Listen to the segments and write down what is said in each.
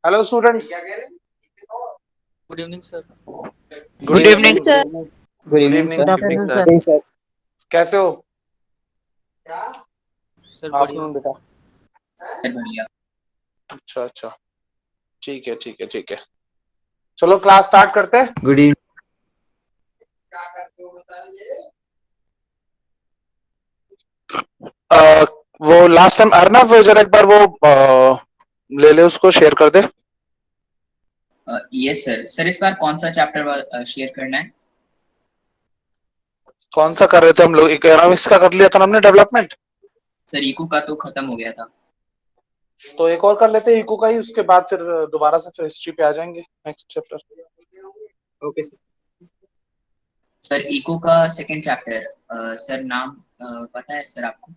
Hello, students. Good evening, sir. Good Good evening. evening. Good evening, sir. Good Good evening, evening. sir. Good Good evening, afternoon, sir. sir. Evening, sir. कैसे हो? Sir बढ़िया। Afternoon बेटा। Sir बढ़िया। अच्छा अच्छा, ठीक है ठीक है ठीक है। चलो क्लास स्टार्ट करते हैं। Good evening. वो लास्ट टाइम अर्नव जरा एक बार वो ले ले, उसको शेयर कर दे। Yes sir. सर इस बार कौन सा चैप्टर शेयर करना है? कौन सा कर रहे थे हम लोग? इकोनॉमिक्स का कर लिया था ना हमने, डेवलपमेंट। सर इको का तो खत्म हो गया था। तो एक और कर लेते हैं इको का ही, उसके बाद फिर दोबारा से फिर हिस्ट्री पे आ जाएंगे, next chapter. Okay sir. Sir eco का सेकंड चैप्टर, सर नाम पता है सर आपको?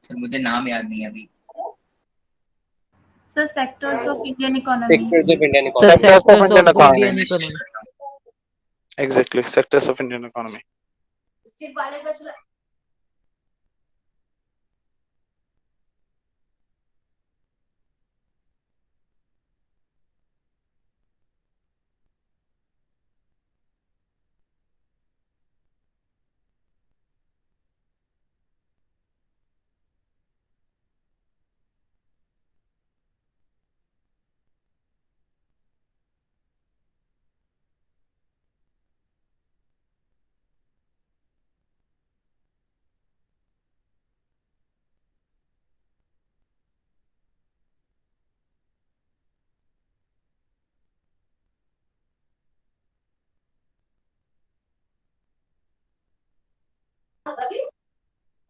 सर मुझे नाम याद नहीं है अभी। Sir, sectors of Indian economy. Sectors of Indian Sir, economy. Sectors of sectors Indian of economy. Indian economy. Exactly, sectors of Indian economy.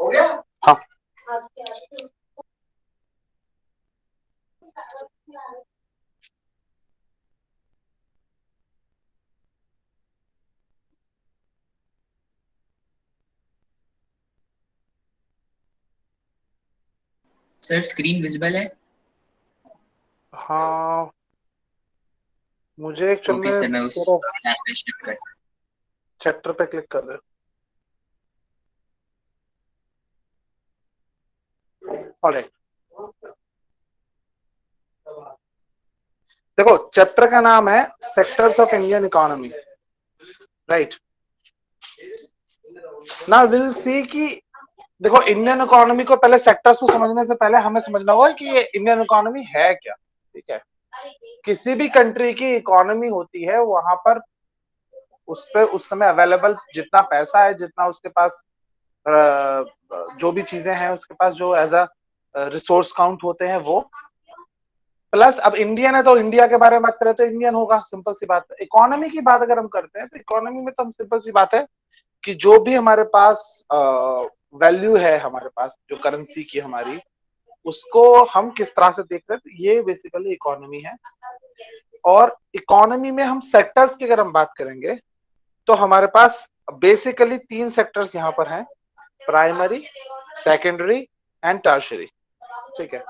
हो गया? हाँ। सर स्क्रीन विजिबल है? हाँ, मुझे एक्चुअल ओके में सर, मैं उस तेरा टैब पे शिफ्ट करता चैप्टर पे क्लिक कर दे। ऑलराइट, देखो चैप्टर का नाम है sectors of Indian economy, right ना। विल सी कि देखो, इंडियन इकोनॉमी को पहले सेक्टर्स को समझने से पहले हमें समझना होगा कि ये इंडियन इकोनॉमी है क्या। ठीक है, किसी भी कंट्री की इकोनॉमी होती है, वहां पर उस पे उस समय अवेलेबल जितना पैसा है, जितना उसके पास जो भी चीजें हैं उसके पास, जो एज अ रिसोर्स काउंट होते हैं वो, प्लस अब इंडियन है तो इंडिया के बारे में बात करें तो इंडियन होगा, सिंपल सी बात है। इकोनॉमी की बात अगर हम करते हैं तो इकोनॉमी में तो हम सिंपल सी बात है कि जो भी हमारे पास वैल्यू है, हमारे पास जो करेंसी की हमारी, उसको हम किस तरह से देख रहे हैं, तो ये बेसिकली इकोनॉमी है। और इकोनॉमी में हम सेक्टर्स की अगर हम बात करेंगे तो हमारे पास बेसिकली तीन सेक्टर्स यहाँ पर हैं, प्राइमरी, सेकेंडरी एंड टर्शरी। ठीक है,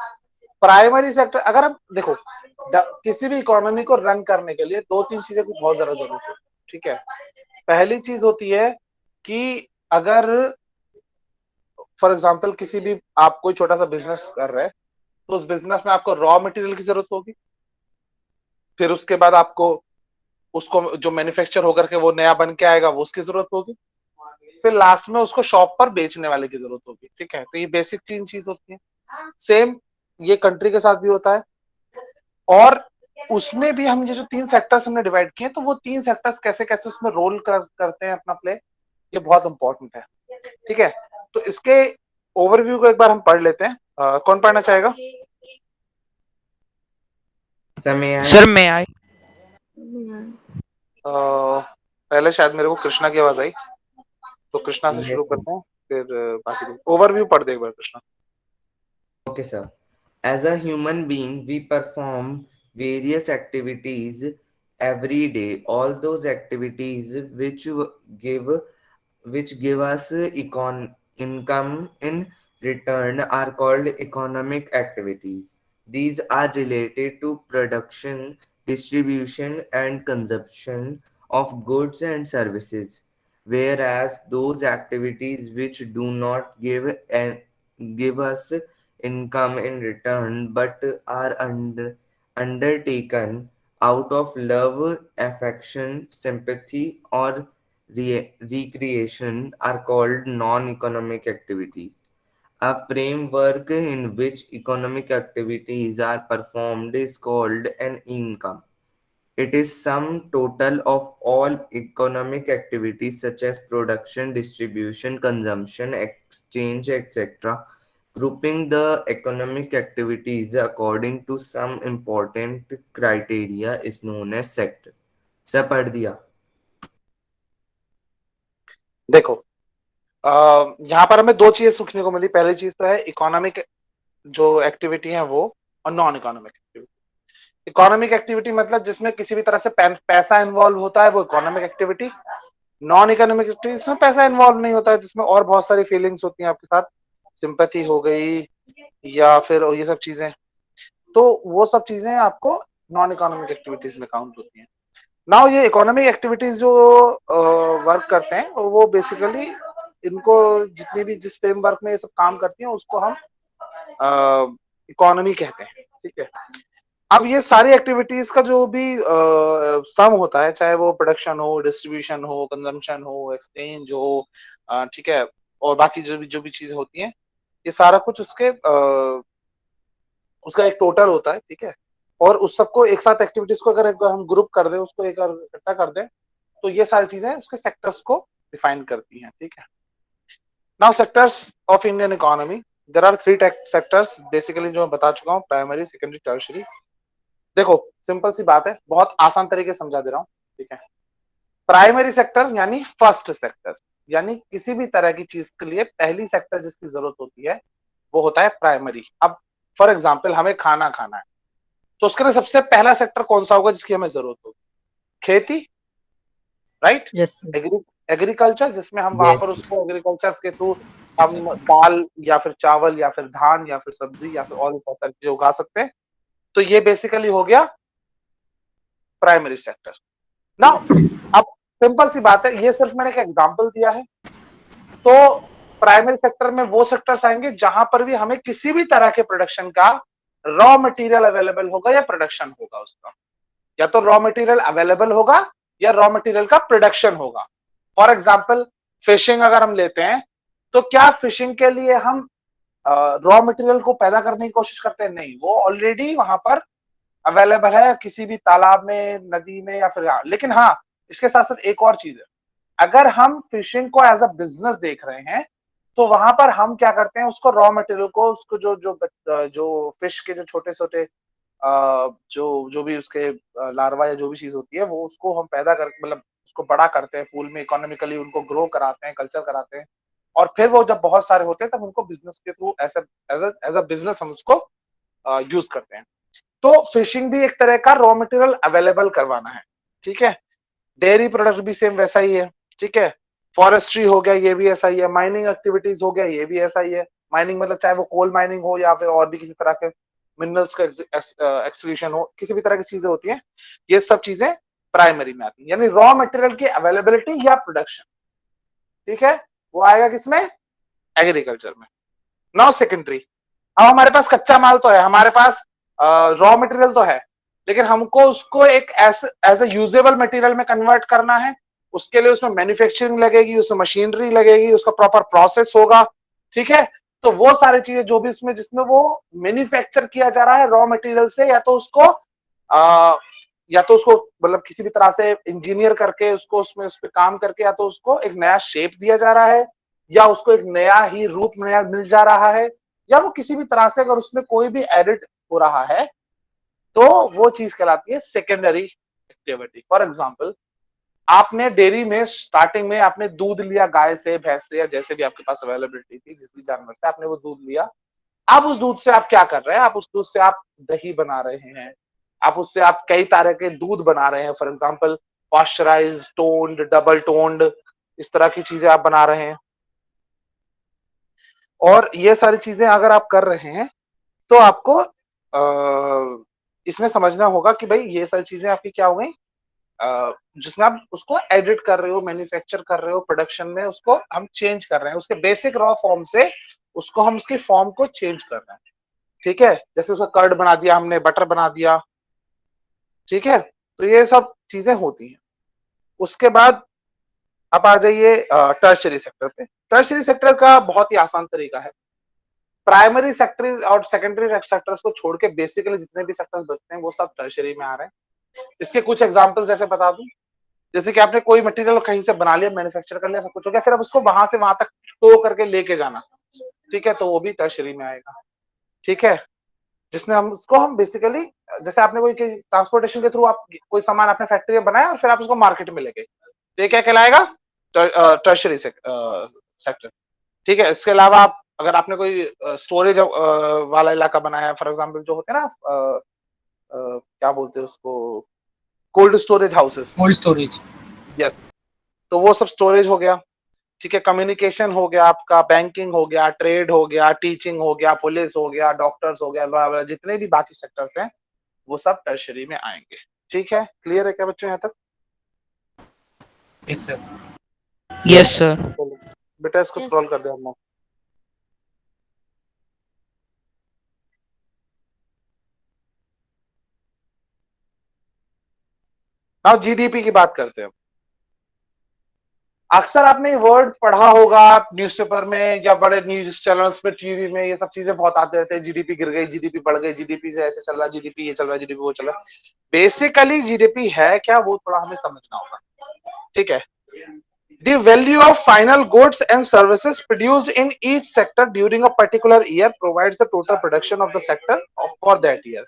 प्राइमरी सेक्टर अगर हम देखो, किसी भी इकोनॉमी को रन करने के लिए दो तीन चीजें की बहुत ज्यादा जरूरत है। ठीक है, पहली चीज होती है कि अगर फॉर एग्जाम्पल किसी भी आप कोई छोटा सा बिजनेस कर रहे हैं, तो उस बिजनेस में आपको रॉ मटेरियल की जरूरत होगी। फिर उसके बाद आपको उसको जो मैन्युफैक्चर होकर के वो नया बन के आएगा, वो उसकी जरूरत होगी। फिर लास्ट में उसको शॉप पर बेचने वाले की जरूरत होगी। ठीक है, तो ये बेसिक तीन चीज होती है। सेम ये कंट्री के साथ भी होता है। और उसमें भी हम ये जो तीन सेक्टर्स हमने डिवाइड किए, तो वो तीन सेक्टर्स कैसे कैसे उसमें रोल करते हैं अपना प्ले, ये बहुत इंपॉर्टेंट है। ठीक है, तो इसके ओवरव्यू को एक बार हम पढ़ लेते हैं। कौन पढ़ना चाहेगा? Sir, may I? Sir, may I? पहले शायद मेरे को कृष्णा की आवाज आई, तो कृष्णा से शुरू Yes, sir. करते हैं, फिर बाकी ओवरव्यू पढ़ दे एक बार Krishna. Okay, sir. As a human being, we perform various activities every day. All those activities give which give us income in return are called economic activities. These are related to production, distribution, and consumption of goods and services, whereas those activities which do not give us income in return but are undertaken out of love, affection, sympathy, or recreation are called non-economic activities. A framework in which economic activities are performed is called an income. It is sum total of all economic activities such as production, distribution, consumption, exchange, etc. Grouping the economic activities according to some important criteria is known as sector. सब पढ़ दिया? देखो, यहाँ पर हमें दो चीजें सीखने को मिली। पहली चीज तो है इकोनॉमिक जो एक्टिविटी है वो, और non economic activity. Economic activity मतलब जिसमें किसी भी तरह से पैसा इन्वॉल्व होता है, वो economic activity. Non economic activity जिसमें पैसा इन्वॉल्व नहीं होता है, जिसमें और बहुत सारी फीलिंग्स होती हैं आपके साथ, सिंपैथी हो गई या फिर ये सब चीजें, तो वो सब चीजें आपको नॉन इकोनॉमिक एक्टिविटीज में काउंट होती हैं। नाउ ये इकोनॉमिक एक्टिविटीज जो वर्क करते हैं वो बेसिकली इनको जितनी भी जिस फ्रेमवर्क में ये सब काम करती हैं उसको हम इकोनॉमी कहते हैं, ठीक है। अब ये सारी एक्टिविटीज का जो भी सम होता है, चाहे वो प्रोडक्शन हो, डिस्ट्रीब्यूशन हो, कंजम्पशन हो, एक्सचेंज हो, ठीक है, और बाकी जो भी चीजें होती हैं, ये सारा कुछ उसके उसका एक टोटल होता है, ठीक है। और उस सबको एक साथ एक्टिविटीज को अगर हम ग्रुप कर दें, उसको एक इकट्ठा कर दें, तो ये सारी चीजें उसके सेक्टर्स को डिफाइन करती हैं, ठीक है। Now sectors of Indian economy, there are 3 sectors basically, जो मैं बता चुका हूँ, प्राइमरी, सेकेंडरी, टर्शियरी। देखो सिंपल सी बात है, बहुत आसान तरीके से समझा दे रहा हूँ, ठीक है। प्राइमरी सेक्टर यानी फर्स्ट सेक्टर, यानी किसी भी तरह की चीज के लिए पहली सेक्टर जिसकी जरूरत होती है वो होता है प्राइमरी। अब फॉर एग्जाम्पल हमें खाना खाना है, तो उसके लिए सबसे पहला सेक्टर कौन सा होगा जिसकी हमें जरूरत होगी? खेती, राइट? एग्रीकल्चर, जिसमें हम वहां पर उसको एग्रीकल्चर के थ्रू हम दाल या फिर चावल या फिर धान या फिर सब्जी या फिर और बहुत सारी चीजें उगा सकते हैं। तो ये बेसिकली हो गया प्राइमरी सेक्टर। नाउ अब सिंपल सी बात है, ये सिर्फ मैंने एक एग्जांपल दिया है। तो प्राइमरी सेक्टर में वो सेक्टर्स आएंगे जहां पर भी हमें किसी भी तरह के प्रोडक्शन का रॉ मटेरियल अवेलेबल होगा या प्रोडक्शन होगा उसका, या तो रॉ मटेरियल अवेलेबल होगा या रॉ मटेरियल का प्रोडक्शन होगा। फॉर एग्जाम्पल फिशिंग अगर हम लेते हैं, तो क्या फिशिंग के लिए हम रॉ मटेरियल को पैदा करने की कोशिश करते हैं? नहीं, वो ऑलरेडी वहां पर अवेलेबल है किसी भी तालाब में, नदी में या फिर, लेकिन हाँ, इसके साथ साथ एक और चीज है, अगर हम फिशिंग को एज अ बिजनेस देख रहे हैं, तो वहां पर हम क्या करते हैं, उसको रॉ मटेरियल को, उसको जो जो जो फिश के जो छोटे छोटे जो जो भी उसके लार्वा या जो भी चीज होती है, वो उसको हम पैदा कर, मतलब उसको बड़ा करते हैं पूल में, इकोनॉमिकली उनको ग्रो कराते हैं, कल्चर कराते हैं, और फिर वो जब बहुत सारे होते हैं तब उनको बिजनेस के थ्रू एज अ बिजनेस हम उसको यूज करते हैं। तो फिशिंग भी एक तरह का रॉ मटेरियल अवेलेबल करवाना है, ठीक है। डेयरी प्रोडक्ट भी सेम वैसा ही है, ठीक है। फॉरेस्ट्री हो गया, ये भी ऐसा ही है। माइनिंग एक्टिविटीज हो गया, ये भी ऐसा ही है। माइनिंग मतलब चाहे वो कोल माइनिंग हो या फिर और भी किसी तरह के मिनरल्स का एक्सट्रैक्शन हो, किसी भी तरह की चीजें होती हैं, ये सब चीजें प्राइमरी में आती है, यानी रॉ मटेरियल की अवेलेबिलिटी या प्रोडक्शन, ठीक है, वो आएगा किसमें? एग्रीकल्चर में। नाउ सेकेंडरी, अब हमारे पास कच्चा माल तो है, हमारे पास रॉ मटेरियल तो है, लेकिन हमको उसको एक एज ए यूजेबल मटेरियल में कन्वर्ट करना है। उसके लिए उसमें मैन्युफैक्चरिंग लगेगी, उसमें मशीनरी लगेगी, उसका प्रॉपर प्रोसेस होगा, ठीक है। तो वो सारी चीजें जो भी इसमें, जिसमें वो मैन्युफैक्चर किया जा रहा है रॉ मटेरियल से, या तो उसको मतलब किसी भी तरह से इंजीनियर करके उसको उसमें उस पर काम करके, या तो उसको एक नया शेप दिया जा रहा है, या उसको एक नया ही रूप नया मिल जा रहा है, या वो किसी भी तरह से अगर उसमें कोई भी एडिट हो रहा है, तो वो चीज कहलाती है सेकेंडरी एक्टिविटी। फॉर एग्जाम्पल, आपने डेयरी में स्टार्टिंग में आपने दूध लिया गाय से, भैंस से, या जैसे भी आपके पास अवेलेबिलिटी थी, जिस भी जानवर से आपने वो दूध लिया। अब उस दूध से आप क्या कर रहे हैं? आप उस दूध से आप दही बना रहे हैं, आप उससे आप कई तरह के दूध बना रहे हैं। For example pasteurised, toned, double toned, इस तरह की चीजें आप बना रहे हैं। और ये सारी चीजें अगर आप कर रहे हैं, तो आपको इसमें समझना होगा कि भाई ये सारी चीजें आपकी क्या हो गई, जिसमें आप उसको एडिट कर रहे हो, मैन्युफैक्चर कर रहे हो, प्रोडक्शन में उसको हम चेंज कर रहे हैं, उसके बेसिक रॉ फॉर्म से उसको हम उसकी फॉर्म को चेंज कर रहे हैं, ठीक है। जैसे उसका कर्ड बना दिया हमने, बटर बना दिया, ठीक है, तो ये सब चीजें होती हैं। उसके बाद आप आ जाइए टर्शियरी सेक्टर पे। टर्शियरी सेक्टर का बहुत ही आसान तरीका है, प्राइमरी सेक्टर और सेकेंडरी सेक्टर्स को छोड़ के बेसिकली जितने भी सेक्टर्स बचते हैं वो सब टर्शियरी में आ रहे हैं। इसके कुछ एग्जांपल्स जैसे बता दूं, जैसे कि आपने कोई मटेरियल कहीं से बना लिया, मैन्युफैक्चर कर लिया, सब कुछ हो गया, फिर अब उसको वहां से वहां तक टो करके लेके जाना, ठीक है, तो वो भी टर्शियरी में आएगा। ठीक है, जिसमें हम बेसिकली, जैसे आपने कोई ट्रांसपोर्टेशन के थ्रू आप कोई सामान अपने फैक्ट्री में बनाया और फिर आप उसको मार्केट में ले गए, तो ये क्या कहलाएगा, टर्शियरी सेक्टर। ठीक है, इसके अलावा आप अगर आपने कोई स्टोरेज वाला इलाका बनाया, फॉर एग्जांपल जो होते हैं ना क्या बोलते हैं उसको, cold storage houses, cold storage, yes, तो वो सब स्टोरेज हो गया। ठीक है, कम्युनिकेशन हो गया आपका, बैंकिंग हो गया, ट्रेड हो गया, टीचिंग हो गया, पुलिस हो गया, डॉक्टर्स हो गया, blah, blah, जितने भी बाकी सेक्टर्स हैं वो सब टर्शरी में आएंगे। ठीक है, क्लियर है क्या बच्चों यहाँ तक? Yes sir. Yes sir. चलो बेटा इसको Yes. स्क्रॉल कर दे हम लोग। नाउ जीडीपी की बात करते हैं। अक्सर आपने वर्ड पढ़ा होगा न्यूज़पेपर में या बड़े न्यूज चैनल्स में, टीवी में, ये सब चीजें बहुत आते रहते हैं, जीडीपी गिर गई, जीडीपी बढ़ गई, जीडीपी से ऐसे चल रहा, जीडीपी ये चल रहा, जीडीपी वो चल रहा। बेसिकली जीडीपी है क्या, वो थोड़ा हमें समझना होगा। ठीक है, the value of final goods and services produced in each sector during a particular year provides the total production of the sector for that year.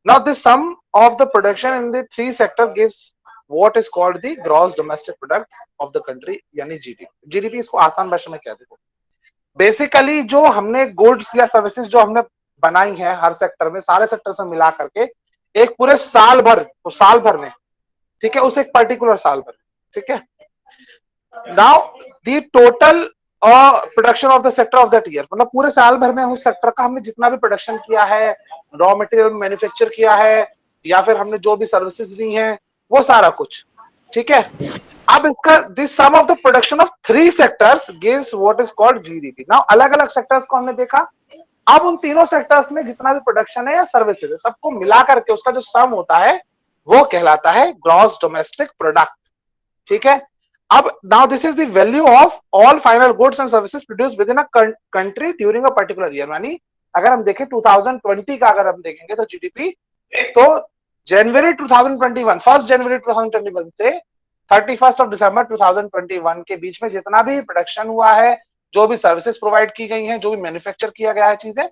Now the sum of the production in the three sector gives what is called the gross domestic product of the country, यानी GDP. GDP इसको आसान भाषा में क्या, देखो basically जो हमने goods या सर्विसेज जो हमने बनाई है हर सेक्टर में, सारे सेक्टर से मिला करके एक पूरे साल भर, तो साल भर में, ठीक है, उस एक पर्टिकुलर साल भर, ठीक है, now the total production of the sector of that year, मतलब पूरे साल भर में उस सेक्टर का हमने जितना भी प्रोडक्शन किया है, रॉ मटेरियल मैन्युफैक्चर किया है, या फिर हमने जो भी सर्विसेज दी हैं, वो सारा कुछ। ठीक है, अब इसका this sum of the production of three sectors gives what is called GDP. Now अलग अलग सेक्टर्स को हमने देखा, अब उन तीनों सेक्टर्स में जितना भी प्रोडक्शन है या सर्विसेज है, सबको मिला करके उसका जो सम होता है वो कहलाता है ग्रॉस डोमेस्टिक प्रोडक्ट। ठीक है, अब now this is the value of all final goods and services produced with in a country during a particular year. यानी अगर हम देखें 2020 का, अगर हम देखेंगे तो जीडीपी, तो जनवरी 2021, 1 जनवरी 2021 से 31 दिसंबर 2021 के बीच में जितना भी प्रोडक्शन हुआ है, जो भी सर्विसेज प्रोवाइड की गई हैं, जो भी मैन्युफैक्चर किया गया है चीजें,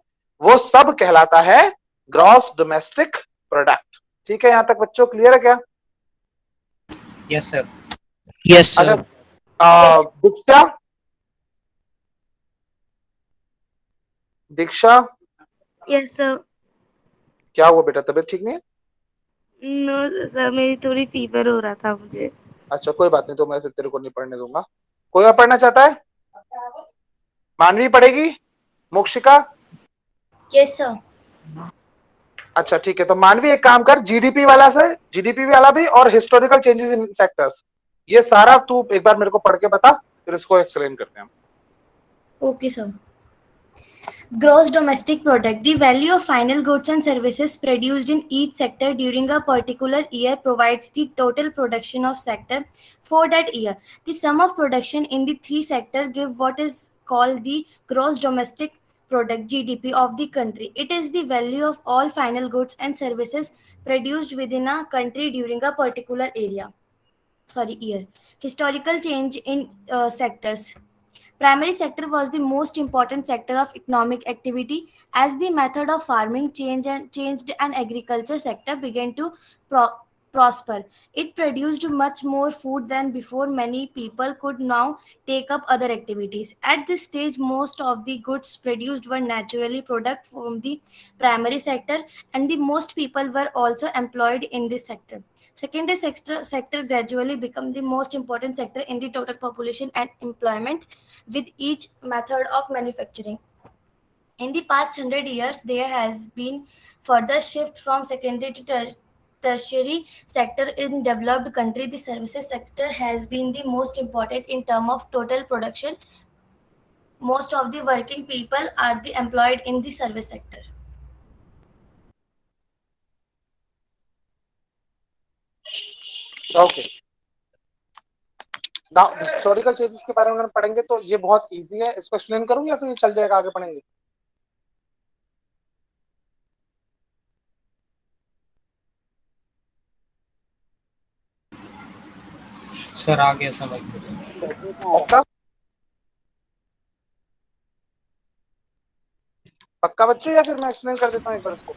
वो सब कहलाता है ग्रॉस डोमेस्टिक प्रोडक्ट। ठीक है, यहां तक बच्चों क्लियर है क्या? Yes sir. यस अच्छा, सर। दीक्षा, दीक्षा Yes, sir. क्या हुआ बेटा, तबीयत ठीक नहीं है? No, sir, मेरी थोड़ी फीवर हो रहा था मुझे। अच्छा कोई बात नहीं, तो मैं तेरे को नहीं पढ़ने दूंगा। कोई और पढ़ना चाहता है? मानवी पढ़ेगी? मोक्षिका? Yes sir. अच्छा ठीक है, तो मानवी एक काम कर, जीडीपी वाला से, जीडीपी वाला भी और हिस्टोरिकल चेंजेस इन सेक्टर्स, ये सारा तू एक बार मेरे को पढ़ के बता, फिर इसको एक्सप्लेन करते हैं हम। Okay sir. Gross domestic product, the value of final goods and services produced in each sector during a particular year, provides the total production of sector for that year. The sum of production in the three sectors give what is called the gross domestic product, GDP, of the country. It is the value of all final goods and services produced within a country during a particular year. Historical change in sectors. Primary sector was the most important sector of economic activity. As the method of farming changed and agriculture sector began to prosper. It produced much more food than before. Many people could now take up other activities. At this stage, most of the goods produced were naturally product from the primary sector, and the most people were also employed in this sector. Secondary sector gradually become the most important sector in the total population and employment with each method of manufacturing. In the past 100 years, there has been further shift from secondary to tertiary sector in developed country. The services sector has been the most important in terms of total production. Most of the working people are the employed in the service sector. Okay, now historical changes के बारे में अगर पढ़ेंगे तो ये बहुत easy है, इसको एक्सप्लेन करूं या फिर ये चल जाएगा, आगे पढ़ेंगे? सर आ गया समझ में। पक्का पक्का बच्चों, या फिर मैं एक्सप्लेन कर देता हूँ एक बार इसको?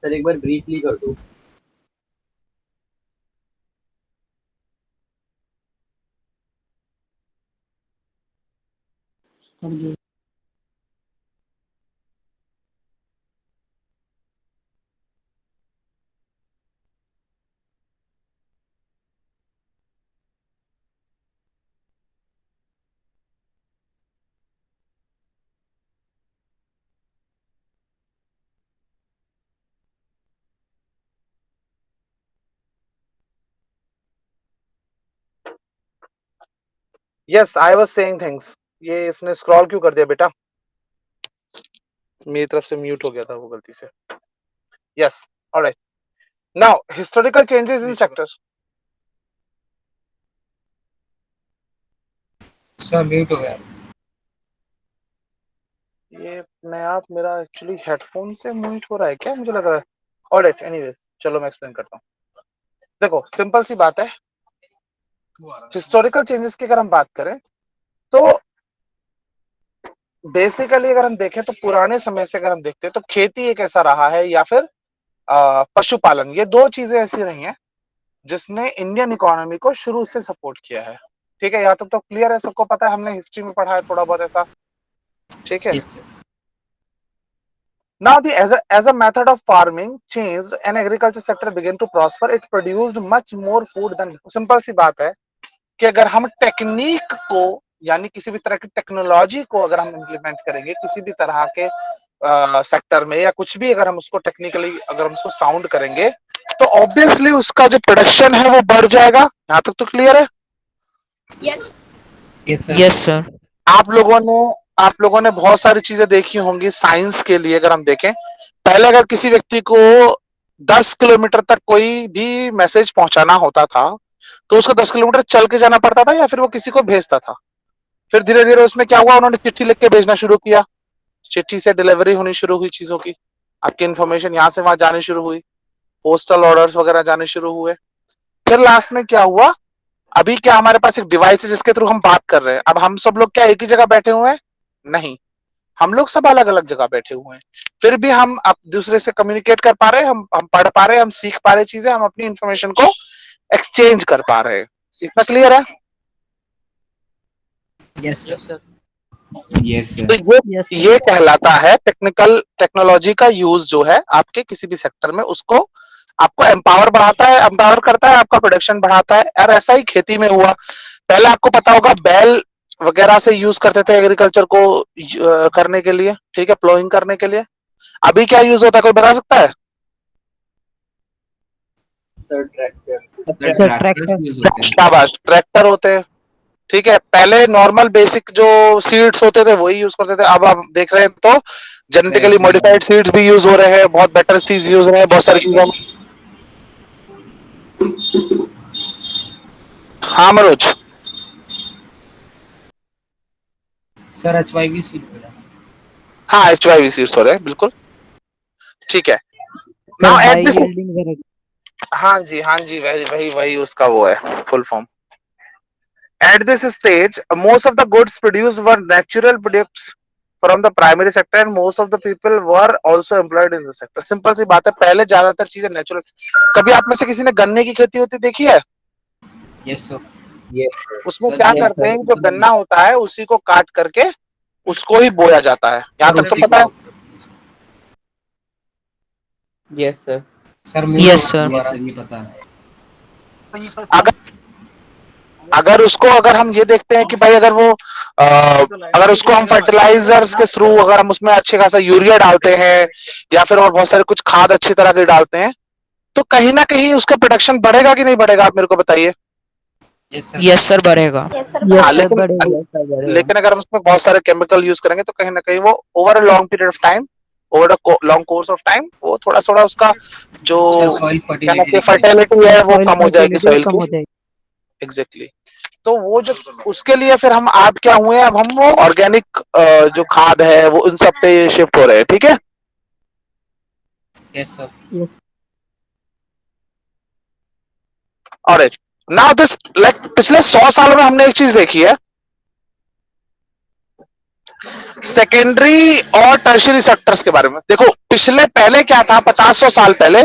सर एक बार ब्रीफली कर दो। Yes, I was saying things. ये इसने स्क्रॉल क्यों कर दिया बेटा? मेरी तरफ से म्यूट हो गया था वो गलती से। Yes, alright. Now historical changes in sectors. Sir mute हो गया। ये अपने आप मेरा एक्चुअली हेडफोन से म्यूट हो रहा है क्या, मुझे लग रहा है। ऑलराइट, एनीवेज चलो मैं एक्सप्लेन करता हूँ। देखो सिंपल सी बात है, हिस्टोरिकल चेंजेस की अगर हम बात करें तो बेसिकली अगर हम देखें तो पुराने समय से अगर हम देखते हैं तो खेती एक ऐसा रहा है, या फिर पशुपालन, ये दो चीजें ऐसी रही हैं जिसने इंडियन इकोनॉमी को शुरू से सपोर्ट किया है। ठीक है, यहाँ तक तो क्लियर है, सबको पता है, हमने हिस्ट्री में पढ़ा है थोड़ा बहुत ऐसा। ठीक है, now as a method of farming changed and agriculture sector began to prosper, it produced much more food than before। Simple सी बात है कि अगर हम टेक्निक को, यानी किसी भी तरह की टेक्नोलॉजी को अगर हम इम्प्लीमेंट करेंगे किसी भी तरह के सेक्टर में, या कुछ भी अगर हम उसको टेक्निकली अगर हम उसको साउंड करेंगे, तो ऑब्वियसली उसका जो प्रोडक्शन है वो बढ़ जाएगा। यहाँ तक तो क्लियर है? Yes sir. आप लोगों ने बहुत सारी चीजें देखी होंगी साइंस के लिए। अगर हम देखें, पहले अगर किसी व्यक्ति को 10 किलोमीटर तक कोई भी मैसेज पहुंचाना होता था तो उसको 10 किलोमीटर चल के जाना पड़ता था, या फिर वो किसी को भेजता था। फिर धीरे धीरे उसमें क्या हुआ, उन्होंने चिट्ठी लिख के भेजना शुरू किया, चिट्ठी से डिलीवरी होनी शुरू हुई चीजों की, आपकी इन्फॉर्मेशन यहाँ से वहां जानी शुरू हुई, पोस्टल ऑर्डर्स वगैरह जाने शुरू हुए। फिर लास्ट में क्या हुआ, अभी क्या हमारे पास एक डिवाइस है जिसके थ्रू हम बात कर रहे हैं। अब हम सब लोग क्या एक ही जगह बैठे हुए हैं? नहीं, हम लोग सब अलग अलग जगह बैठे हुए हैं, फिर भी हम अब दूसरे से कम्युनिकेट कर पा रहे हैं, हम पढ़ पा रहे हैं, हम सीख पा रहे चीजें, हम अपनी इंफॉर्मेशन को एक्सचेंज कर पा रहे हैं। इतना क्लियर है? Yes yes sir. यस तो ये कहलाता है टेक्नोलॉजी का यूज जो है आपके किसी भी सेक्टर में, उसको आपको एम्पावर बढ़ाता है, एम्पावर करता है, आपका प्रोडक्शन बढ़ाता है। और ऐसा ही खेती में हुआ। पहले आपको पता होगा बैल वगैरह से यूज करते थे एग्रीकल्चर को करने के लिए, ठीक है, प्लोइंग करने के लिए। अभी क्या यूज होता है, कोई बता सकता है? शाबाश, ट्रैक्टर होते हैं। ठीक है, पहले नॉर्मल बेसिक जो सीड्स होते थे वही यूज करते थे। अब आप देख रहे हैं तो जेनेटिकली मॉडिफाइड सीड्स भी यूज हो रहे हैं, बहुत बेटर सीड्स यूज हो रहे हैं बहुत सारी चीजों में। हाँ मनोज। सर एचवाईवी सीट मिला। हाँ, HYV सीड्स हो रहे हैं, बिल्कुल ठीक है। Sir Now at high this, yielding variety. हाँ जी, वही वही वही उसका वो है full form. At this stage, most of the goods produced were natural products from the primary sector, and most of the people were also employed in the sector। Simple सी बात है, पहले ज्यादातर चीजें नेचुरल। कभी आप में से किसी ने गन्ने की खेती होती देखी है? Yes sir. उसमें क्या करते हैं, जो गन्ना होता है उसी को काट करके उसको ही बोया जाता है। यहाँ तक तो पता है? Yes sir. Sir yes sir. ये पता है। अगर उसको अगर हम ये देखते हैं कि भाई अगर वो अगर उसको हम फर्टिलाइजर्स के थ्रू अगर हम उसमें अच्छे खासा यूरिया डालते हैं, या फिर और बहुत सारे कुछ खाद अच्छी तरह के डालते हैं, तो कहीं ना कहीं उसका प्रोडक्शन बढ़ेगा कि नहीं बढ़ेगा, आप मेरे को बताइए। यस सर बढ़ेगा। हाँ, लेकिन अगर हम उसमें बहुत सारे केमिकल यूज करेंगे तो कहीं ना कहीं वो over a long period of time over long course of time वो थोड़ा थोड़ा उसका जो सर सॉइल क्या कहते हैं फर्टिलिटी फर्टिलिटी है वो कम हो जाएगी सॉइल कम की। हो जाएगी। एग्जैक्टली तो वो जो उसके लिए फिर हम आप क्या हुए अब हम वो ऑर्गेनिक जो खाद है वो उन सब पे शिफ्ट हो रहे हैं, ठीक है। Yes sir. और नाउ दिस लाइक पिछले 100 सालों में हमने एक चीज देखी है, सेकेंडरी और टर्शियरी सेक्टर्स के बारे में। देखो पिछले पहले क्या था, 50-100 साल पहले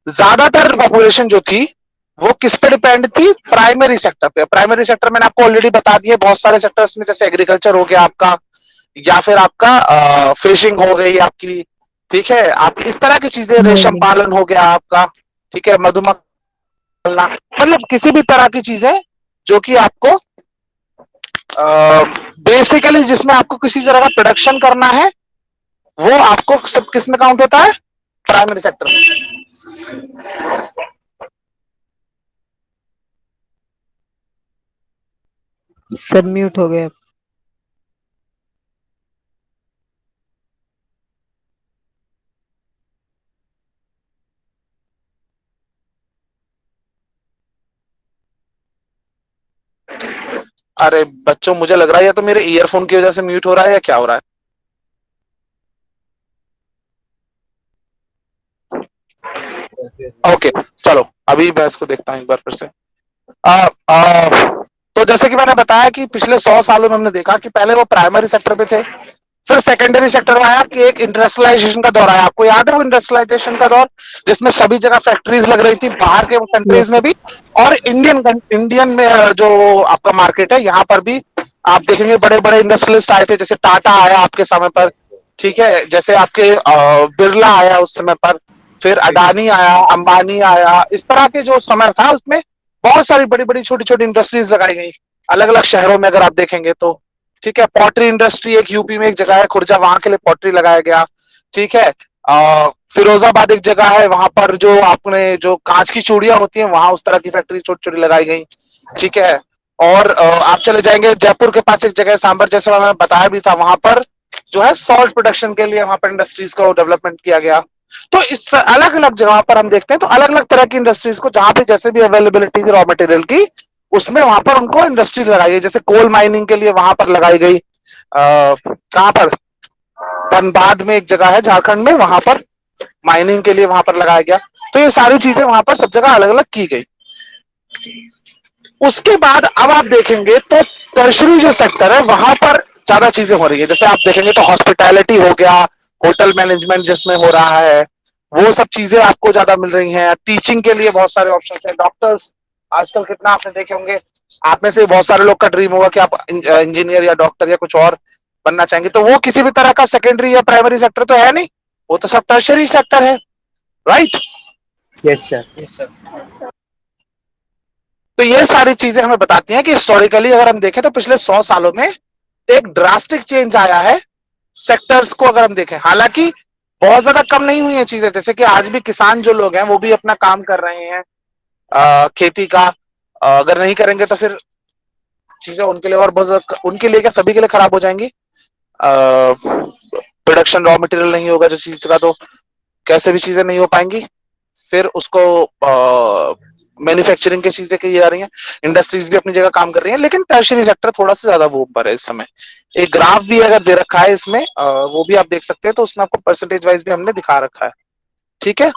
ज्यादातर पॉपुलेशन जो थी वो किस पे डिपेंड थी, प्राइमरी सेक्टर पे। प्राइमरी सेक्टर मैंने आपको ऑलरेडी बता दिए, बहुत सारे सेक्टर्स में, जैसे एग्रीकल्चर हो गया आपका, या फिर आपका फिशिंग हो गई आपकी, ठीक है, आपकी इस तरह की चीजें, रेशम पालन हो गया आपका, ठीक है, मधुमक्खी पालना, मतलब किसी भी तरह की चीजें जो कि आपको बेसिकली जिसमें आपको किसी तरह का प्रोडक्शन करना है, वो आपको सब किस में काउंट होता है, प्राइमरी सेक्टर में। सर म्यूट हो गया। अरे बच्चों मुझे लग रहा है या तो मेरे ईयरफोन की वजह से म्यूट हो रहा है या क्या हो रहा है। ओके चलो अभी मैं इसको देखता हूं एक बार फिर से। तो जैसे कि मैंने बताया कि पिछले 100 सालों में हमने देखा कि पहले वो प्राइमरी सेक्टर पे थे, फिर सेकेंडरी सेक्टर में आया कि एक इंडस्ट्रियलाइजेशन का दौर आया। आपको याद है वो इंडस्ट्रियलाइजेशन का दौर, जिसमें सभी जगह फैक्ट्रीज लग रही थी, बाहर के कंट्रीज में भी और इंडियन में जो आपका मार्केट है यहाँ पर भी आप देखेंगे बड़े बड़े इंडस्ट्रियलिस्ट आए थे, जैसे टाटा आया आपके समय पर, ठीक है, जैसे आपके बिरला आया उस समय पर, फिर अडानी आया, अंबानी आया, इस तरह के जो समय था उसमें बहुत सारी बड़ी बड़ी छोटी छोटी इंडस्ट्रीज लगाई गई अलग अलग शहरों में अगर आप देखेंगे तो, ठीक है। पॉटरी इंडस्ट्री एक यूपी में एक जगह है खुर्जा, वहां के लिए पॉटरी लगाया गया, ठीक है। फिरोजाबाद एक जगह है, वहां पर जो आपने जो कांच की चूड़ियां होती हैं वहां उस तरह की फैक्ट्री छोटी छोटी लगाई गई, ठीक है। और आप चले जाएंगे जयपुर के पास एक जगह है सांबर, जैसे मैंने बताया भी था, वहां पर जो है सॉल्ट प्रोडक्शन के लिए वहां पर इंडस्ट्रीज को डेवलपमेंट किया गया। तो इस अलग अलग जगह पर हम देखते हैं तो अलग अलग तरह की इंडस्ट्रीज को जहां पे जैसे भी अवेलेबिलिटी थी रॉ मटेरियल की, उसमें वहां पर उनको इंडस्ट्री लगाई गई। जैसे कोल माइनिंग के लिए वहां पर लगाई गई, कहां पर, धनबाद में एक जगह है झारखंड में, वहां पर माइनिंग के लिए वहां पर लगाया गया। तो ये सारी चीजें वहां पर सब जगह अलग अलग की गई। उसके बाद अब आप देखेंगे तो टर्शरी जो सेक्टर है वहां पर ज्यादा चीजें हो रही है। जैसे आप देखेंगे तो हॉस्पिटैलिटी हो गया, होटल मैनेजमेंट जिसमें हो रहा है, वो सब चीजें आपको ज्यादा मिल रही हैं। टीचिंग के लिए बहुत सारे ऑप्शन है, डॉक्टर्स आजकल कितना आपने देखे होंगे, आप में से बहुत सारे लोग का ड्रीम होगा कि आप इंजीनियर या डॉक्टर या कुछ और बनना चाहेंगे, तो वो किसी भी तरह का सेकेंडरी या प्राइमरी सेक्टर तो है नहीं, वो तो सब टर्शरी सेक्टर है, right. Yes sir. Yes sir. तो ये सारी चीजें हमें बताती हैं कि हिस्टोरिकली अगर हम देखें तो पिछले 100 सालों में एक ड्रास्टिक चेंज आया है सेक्टर्स को अगर हम देखें। हालांकि बहुत ज्यादा कम नहीं हुई है चीजें, जैसे कि आज भी किसान जो लोग हैं वो भी अपना काम कर रहे हैं खेती का। अगर नहीं करेंगे तो फिर चीजें उनके लिए और बहुत, उनके लिए क्या सभी के लिए खराब हो जाएंगी। प्रोडक्शन रॉ मटेरियल नहीं होगा जो चीज का, तो कैसे भी चीजें नहीं हो पाएंगी। फिर उसको मैन्युफैक्चरिंग की चीजें की जा रही हैं, इंडस्ट्रीज भी अपनी जगह काम कर रही हैं, लेकिन टर्शियरी सेक्टर थोड़ा सा ज्यादा वो ऊपर है इस समय। एक ग्राफ भी अगर दे रखा है इसमें, वो भी आप देख सकते हैं, तो उसमें आपको परसेंटेज वाइज भी हमने दिखा रखा है, ठीक है।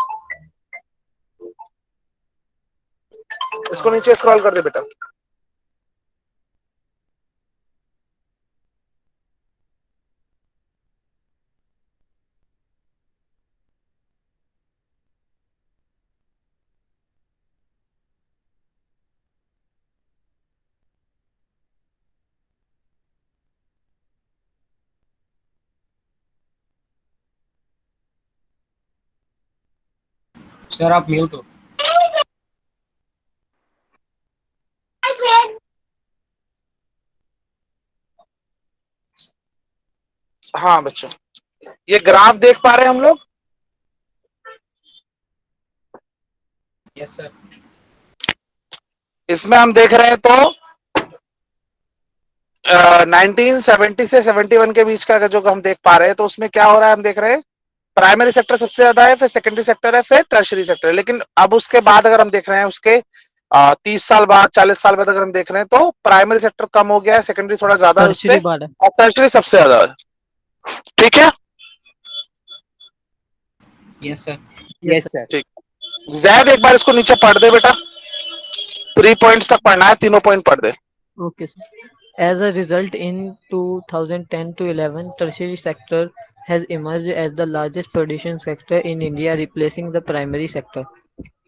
इसको नीचे स्क्रॉल कर दे बेटा। सर आप म्यूट हो। हाँ बच्चों, ये ग्राफ देख पा रहे हैं हम लोग? Yes sir. इसमें हम देख रहे हैं तो 1970 से 71 के बीच का जो हम देख पा रहे हैं, तो उसमें क्या हो रहा है हम देख रहे हैं प्राइमरी सेक्टर सबसे ज्यादा है, फिर सेकेंडरी सेक्टर है, फिर टर्शरी सेक्टर है। लेकिन अब उसके बाद अगर हम देख रहे हैं उसके 30 साल बाद, 40 साल बाद अगर हम देख रहे हैं तो प्राइमरी सेक्टर कम हो गया है, सेकेंडरी थोड़ा ज्यादा है उससे, और टर्शरी सबसे ज्यादा है। ठीक है, यस सर। Yes sir. ठीक। जैद एक बार इसको नीचे पढ़ दे बेटा, 3 पॉइंट्स तक पढ़ना है, तीनों पॉइंट पढ़ दे। Okay, sir. As a result, in 2010 to 11, tertiary sector has emerged as the largest producing sector in India, replacing the primary sector.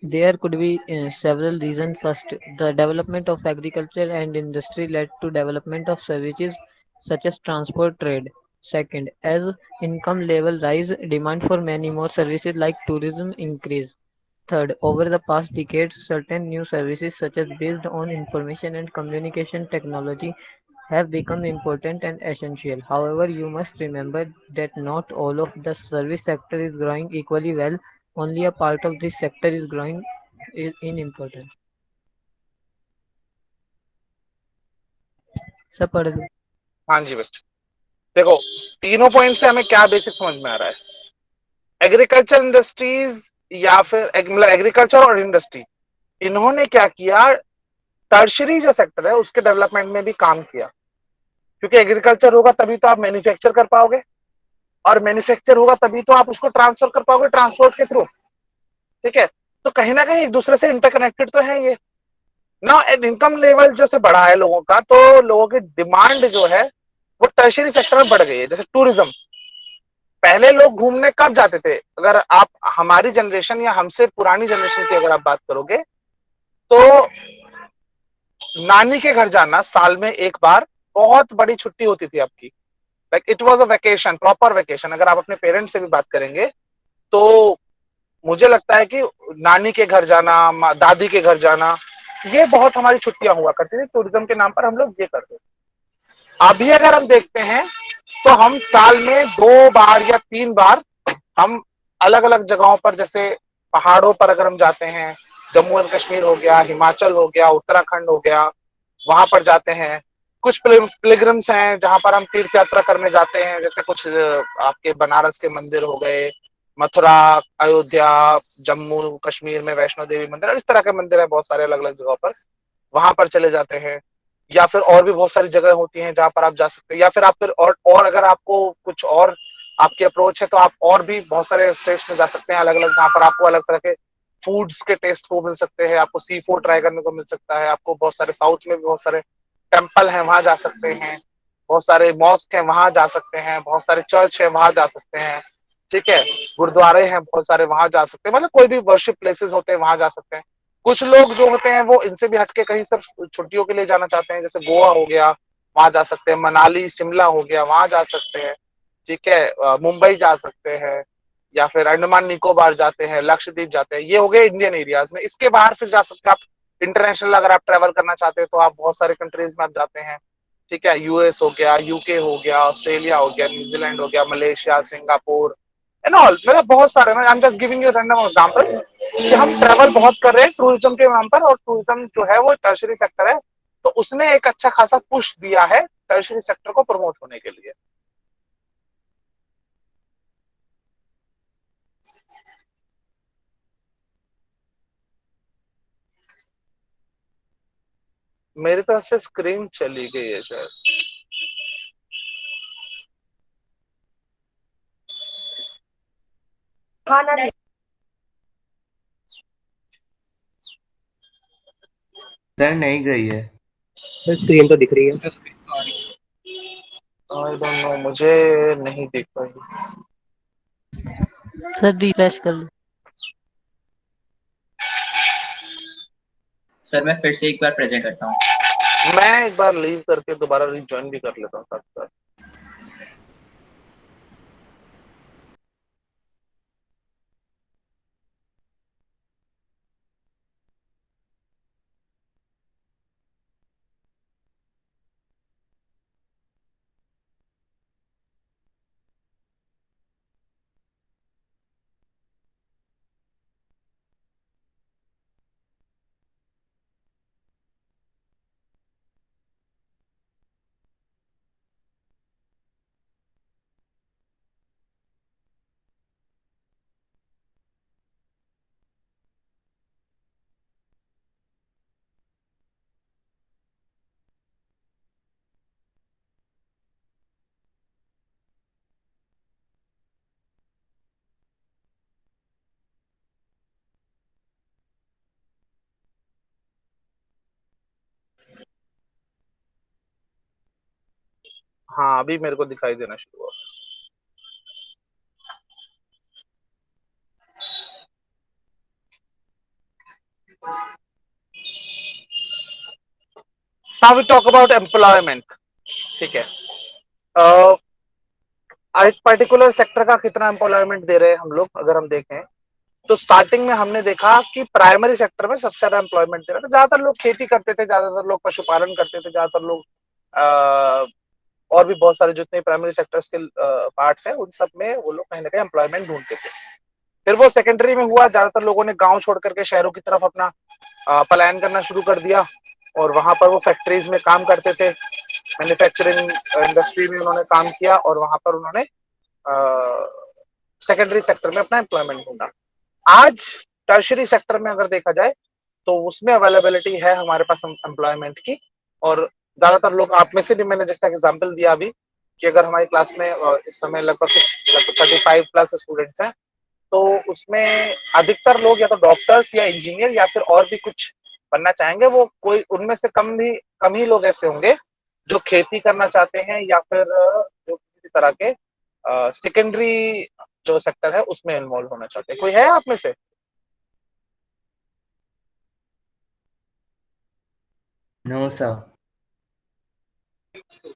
There could be several reasons. First, the development of agriculture and industry led to development of services such as transport trade. Second, as income level rise, demand for many more services like tourism increase. Third, over the past decades, certain new services such as based on information and communication technology have become important and essential. However, you must remember that not all of the service sector is growing equally well. Only a part of this sector is growing in importance. सब पढ़ लो। हाँ जी बच्चों, देखो तीनों point से हमें क्या basic समझ में आ रहा है। एग्रीकल्चर इंडस्ट्रीज या फिर मतलब एग्रीकल्चर और इंडस्ट्री, इन्होंने क्या किया, टर्शरी जो सेक्टर है उसके डेवलपमेंट में भी काम किया। क्योंकि एग्रीकल्चर होगा तभी तो आप मैन्युफैक्चर कर पाओगे, और मैन्युफैक्चर होगा तभी तो आप उसको ट्रांसफर कर पाओगे ट्रांसपोर्ट के थ्रू। ठीक है, तो कहीं ना कहीं एक दूसरे से इंटरकनेक्टेड तो है ये ना। इनकम लेवल जो से बढ़ा है लोगों का, तो लोगों की डिमांड जो है वो टर्शरी सेक्टर में बढ़ गई है। जैसे टूरिज्म, पहले लोग घूमने कब जाते थे, अगर आप हमारी जनरेशन या हमसे पुरानी जनरेशन की अगर आप बात करोगे तो नानी के घर जाना साल में एक बार बहुत बड़ी छुट्टी होती थी आपकी। Like it was a vacation, proper vacation. अगर आप अपने पेरेंट्स से भी बात करेंगे तो मुझे लगता है कि नानी के घर जाना, दादी के घर जाना, ये बहुत हमारी छुट्टियां हुआ करती थी। टूरिज्म के नाम पर हम लोग ये करते थे। अभी अगर हम देखते हैं तो हम साल में 2 बार या 3 बार हम अलग अलग जगहों पर, जैसे पहाड़ों पर अगर हम जाते हैं, जम्मू एंड कश्मीर हो गया, हिमाचल हो गया, उत्तराखंड हो गया, वहां पर जाते हैं। कुछ पिलग्रिम्स हैं जहां पर हम तीर्थ यात्रा करने जाते हैं, जैसे कुछ आपके बनारस के मंदिर हो गए, मथुरा, अयोध्या, जम्मू कश्मीर में वैष्णो देवी मंदिर, और इस तरह के मंदिर है बहुत सारे अलग अलग जगहों पर, वहां पर चले जाते हैं। या फिर और भी बहुत सारी जगह होती हैं जहां पर आप जा सकते हैं। या फिर आप फिर और अगर आपको कुछ और आपकी अप्रोच है तो आप और भी बहुत सारे स्टेट्स में जा सकते हैं अलग अलग, जहां पर आपको अलग तरह के फूड्स के टेस्ट को मिल सकते हैं, आपको सी फूड ट्राई करने को मिल सकता है, आपको बहुत सारे साउथ में भी बहुत सारे टेम्पल हैं वहां जा सकते हैं, बहुत सारे मॉस्क हैं वहां जा सकते हैं, बहुत सारे चर्च है वहां जा सकते हैं। ठीक है, गुरुद्वारे हैं बहुत सारे वहां जा सकते हैं, मतलब कोई भी वर्शिप प्लेसेस होते हैं वहां जा सकते हैं। कुछ लोग जो होते हैं वो इनसे भी हटके कहीं सिर्फ छुट्टियों के लिए जाना चाहते हैं, जैसे गोवा हो गया वहां जा सकते हैं, मनाली शिमला हो गया वहां जा सकते हैं। ठीक है, मुंबई जा सकते हैं, या फिर अंडमान निकोबार जाते हैं, लक्षद्वीप जाते हैं। ये हो गए इंडियन एरियाज में। इसके बाहर फिर जा सकते हैं आप इंटरनेशनल, अगर आप ट्रेवल करना चाहते हैं तो आप बहुत सारे कंट्रीज में आप जाते हैं। ठीक है, यूएस हो गया, यूके हो गया, ऑस्ट्रेलिया हो गया, न्यूजीलैंड हो गया, मलेशिया, सिंगापुर एंड ऑल, मतलब बहुत सारे ना। I am just giving you random example कि हम ट्रैवल बहुत कर रहे हैं टूरिज्म के नाम पर, और टूरिज्म जो है वो टर्शरी सेक्टर है, तो उसने एक अच्छा खासा पुश दिया है टर्शरी सेक्टर को प्रमोट होने के लिए। मेरी तरफ से स्क्रीन चली गई है शायद। सर नहीं गई है। स्क्रीन तो दिख रही है। आई डोंट नो, मुझे नहीं दिख पाई। सर रिफ्रेश कर लो। सर मैं फिर से एक बार प्रेजेंट करता हूँ। मैं एक बार लीव करके दोबारा रिज्वाइन भी कर लेता हूँ साथ साथ। हाँ अभी मेरे को दिखाई देना शुरू हुआ। Now we talk about employment. ठीक है, एक पर्टिकुलर सेक्टर का कितना एम्प्लॉयमेंट दे रहे हैं हम लोग, अगर हम देखें तो स्टार्टिंग में हमने देखा कि प्राइमरी सेक्टर में सबसे ज्यादा एम्प्लॉयमेंट दे रहे थे। ज्यादातर लोग खेती करते थे, ज्यादातर लोग पशुपालन करते थे, ज्यादातर लोग और भी बहुत सारे जितने प्राइमरी सेक्टर्स के पार्ट्स हैं उन सब में वो लोग कहीं ना कहीं एम्प्लॉयमेंट ढूंढते थे। फिर वो सेकेंडरी में हुआ, ज्यादातर लोगों ने गांव छोड़ करके शहरों की तरफ अपना पलायन करना शुरू कर दिया और वहां पर वो फैक्ट्रीज में काम करते थे, मैन्युफैक्चरिंग इंडस्ट्री में उन्होंने काम किया और वहां पर उन्होंने सेकेंडरी सेक्टर में अपना एम्प्लॉयमेंट ढूंढा। आज टर्शरी सेक्टर में अगर देखा जाए तो उसमें अवेलेबिलिटी है हमारे पास एम्प्लॉयमेंट की, और ज्यादातर लोग, आप में से भी मैंने जैसा एग्जांपल दिया अभी कि अगर हमारी क्लास में इस समय लगभग 35+ स्टूडेंट्स हैं, तो उसमें अधिकतर लोग या तो डॉक्टर्स या इंजीनियर या फिर और भी कुछ बनना चाहेंगे। वो कोई उनमें से कम ही लोग ऐसे होंगे जो खेती करना चाहते हैं या फिर जो किसी तरह के सेकेंडरी जो सेक्टर है उसमें इन्वॉल्व होना चाहते हैं। कोई है आप में से? No sir.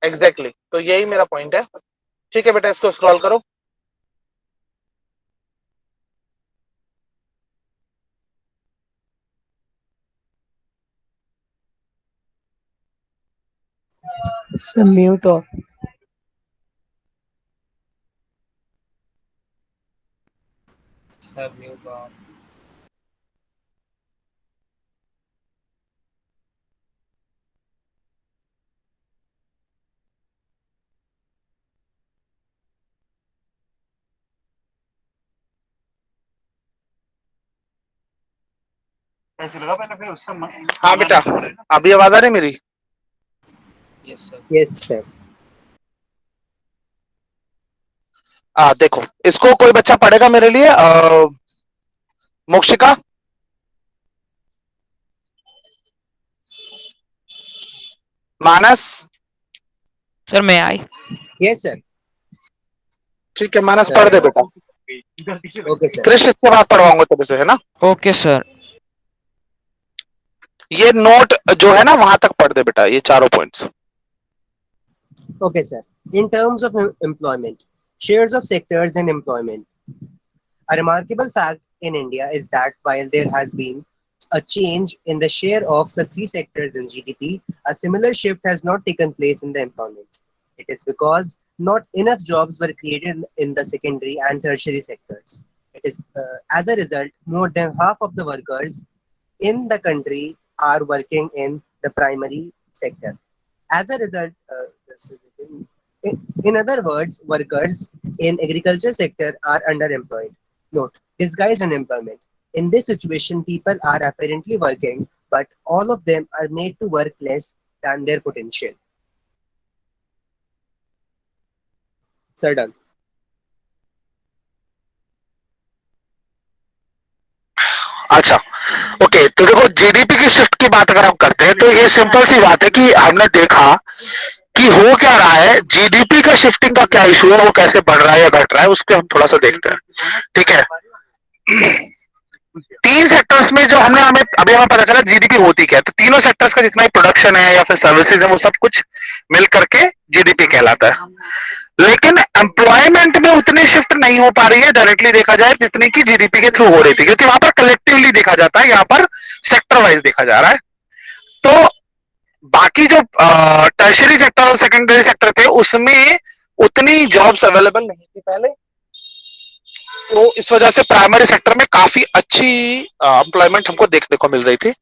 एग्जैक्टली तो यही मेरा पॉइंट है। ठीक है बेटा, इसको स्क्रॉल करो। Sir mute of. Sir mute of. कैसे लगा मैंने फिर उस समय? हाँ बेटा, अभी आवाज आ रही मेरी? Yes sir. Yes sir. देखो, इसको कोई बच्चा पढ़ेगा मेरे लिए? मोक्षिका, मानस। सर मैं आई। Yes sir. ठीक है मानस, सर। पढ़ दे बेटा। Okay sir. कृष्ण इसके बाद पढ़वाऊंगा तेरे से, है ना? Okay sir. ये नोट जो है ना वहां तक पढ़ दे बेटा, ये चारों points. Okay, sir. In terms of employment, shares of sectors in employment. A remarkable fact in India is that while there has been a change in the share of the three sectors in GDP, a similar shift has not taken place in the employment. It is because not enough jobs were created in the secondary and tertiary sectors. It is as a result, more than half of the workers in the country are working in the primary sector. As a result, in other words, workers in agriculture sector are underemployed. Note, disguised unemployment. In this situation, people are apparently working, but all of them are made to work less than their potential. Sir, done. अच्छा okay, तो देखो GDP की shift की बात अगर हम करते हैं तो ये सिंपल सी बात है कि हमने देखा कि हो क्या रहा है, जीडीपी का शिफ्टिंग का क्या इशू है, वो कैसे बढ़ रहा है या घट रहा है, उसको हम थोड़ा सा देखते हैं। ठीक है, 3 सेक्टर्स में जो हमें अभी हमें पता चला जीडीपी होती क्या है, तो तीनों सेक्टर्स का जितना भी प्रोडक्शन है या फिर सर्विसेज है वो सब कुछ मिल करके जीडीपी कहलाता है। लेकिन एम्प्लॉयमेंट में उतनी शिफ्ट नहीं हो पा रही है डायरेक्टली देखा जाए जितनी की जीडीपी के थ्रू हो रही थी, क्योंकि वहां पर कलेक्टिवली देखा जाता है, यहाँ पर सेक्टर वाइज देखा जा रहा है। तो बाकी जो टर्शरी सेक्टर और सेकेंडरी सेक्टर थे उसमें उतनी जॉब्स अवेलेबल नहीं थी पहले, तो इस वजह से प्राइमरी सेक्टर में काफी अच्छी एम्प्लॉयमेंट हमको देखने को मिल रही थी।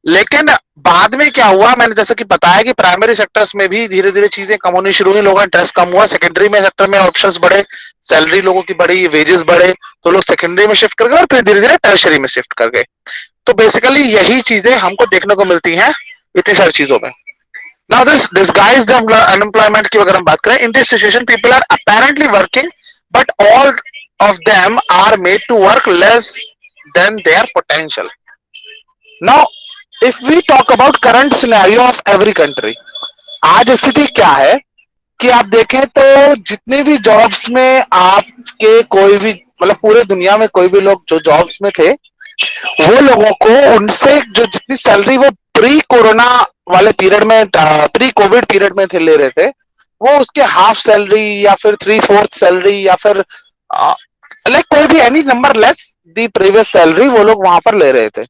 लेकिन बाद में क्या हुआ, मैंने जैसे कि बताया कि प्राइमरी सेक्टर्स में भी धीरे धीरे चीजें कम होनी शुरू हुई, लोगों का इंटरेस्ट कम हुआ, सेकेंडरी में सेक्टर में ऑप्शंस बढ़े, सैलरी लोगों की बढ़ी, वेजेस बढ़े, तो लोग सेकेंडरी में शिफ्ट कर गए और फिर धीरे धीरे टर्शरी में शिफ्ट कर गए। तो बेसिकली यही चीजें हमको देखने को मिलती हैं इतनी सारी चीजों में। Now this disguised unemployment की अगर हम बात करें, in this situation people are apparently working but all of them are made to work less than their potential. Now if we talk about current scenario of every country, आज स्थिति क्या है कि आप देखें तो जितने भी जॉब्स में आपके कोई भी मतलब पूरे दुनिया में कोई भी लोग जो जॉब्स में थे, वो लोगों को उनसे जो जितनी सैलरी वो प्री कोरोना वाले पीरियड में, प्री कोविड पीरियड में थे ले रहे थे, वो उसके हाफ सैलरी या फिर 3/4 सैलरी या फिर लाइक कोई भी any number less the previous salary वो लोग वहां पर ले रहे थे।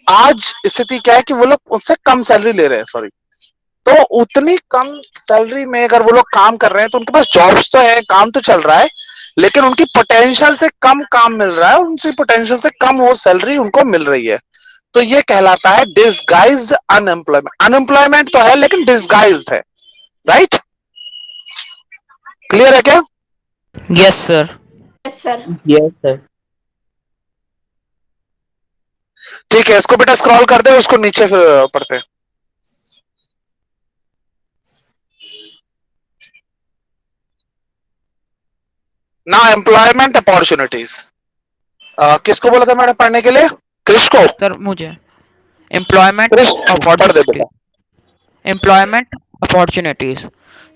आज स्थिति क्या है कि वो लोग उससे कम सैलरी ले रहे हैं, सॉरी। तो उतनी कम सैलरी में अगर वो लोग काम कर रहे हैं तो उनके पास जॉब्स तो है, काम तो चल रहा है, लेकिन उनकी पोटेंशियल से कम काम मिल रहा है, उनकी पोटेंशियल से कम वो सैलरी उनको मिल रही है। तो ये कहलाता है डिसगाइज्ड अनएम्प्लॉयमेंट। अनएम्प्लॉयमेंट तो है लेकिन डिसगाइज्ड है, राइट? क्लियर है क्या? Yes, sir. Yes, sir. ठीक है, इसको बेटा स्क्रॉल कर दे, उसको नीचे पढ़ते हैं। ना एम्प्लॉयमेंट अपॉर्चुनिटीज, किसको बोला था मैंने पढ़ने के लिए? क्रिश को। Sir, मुझे employment क्रिश पढ़ दे opportunities. बेटा। Employment opportunities.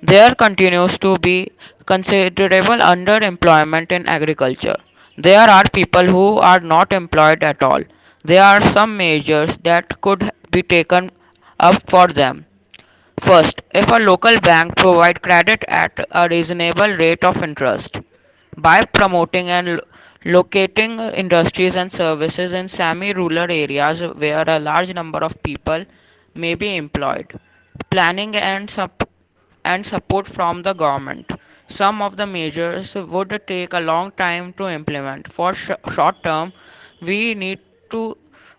There continues to be considerable underemployment in agriculture. There are people who are not employed at all. There are some measures that could be taken up for them. First, if a local bank provide credit at a reasonable rate of interest by promoting and locating industries and services in semi-rural areas where a large number of people may be employed. Planning and support from the government. Some of the measures would take a long time to implement. For short term, we need to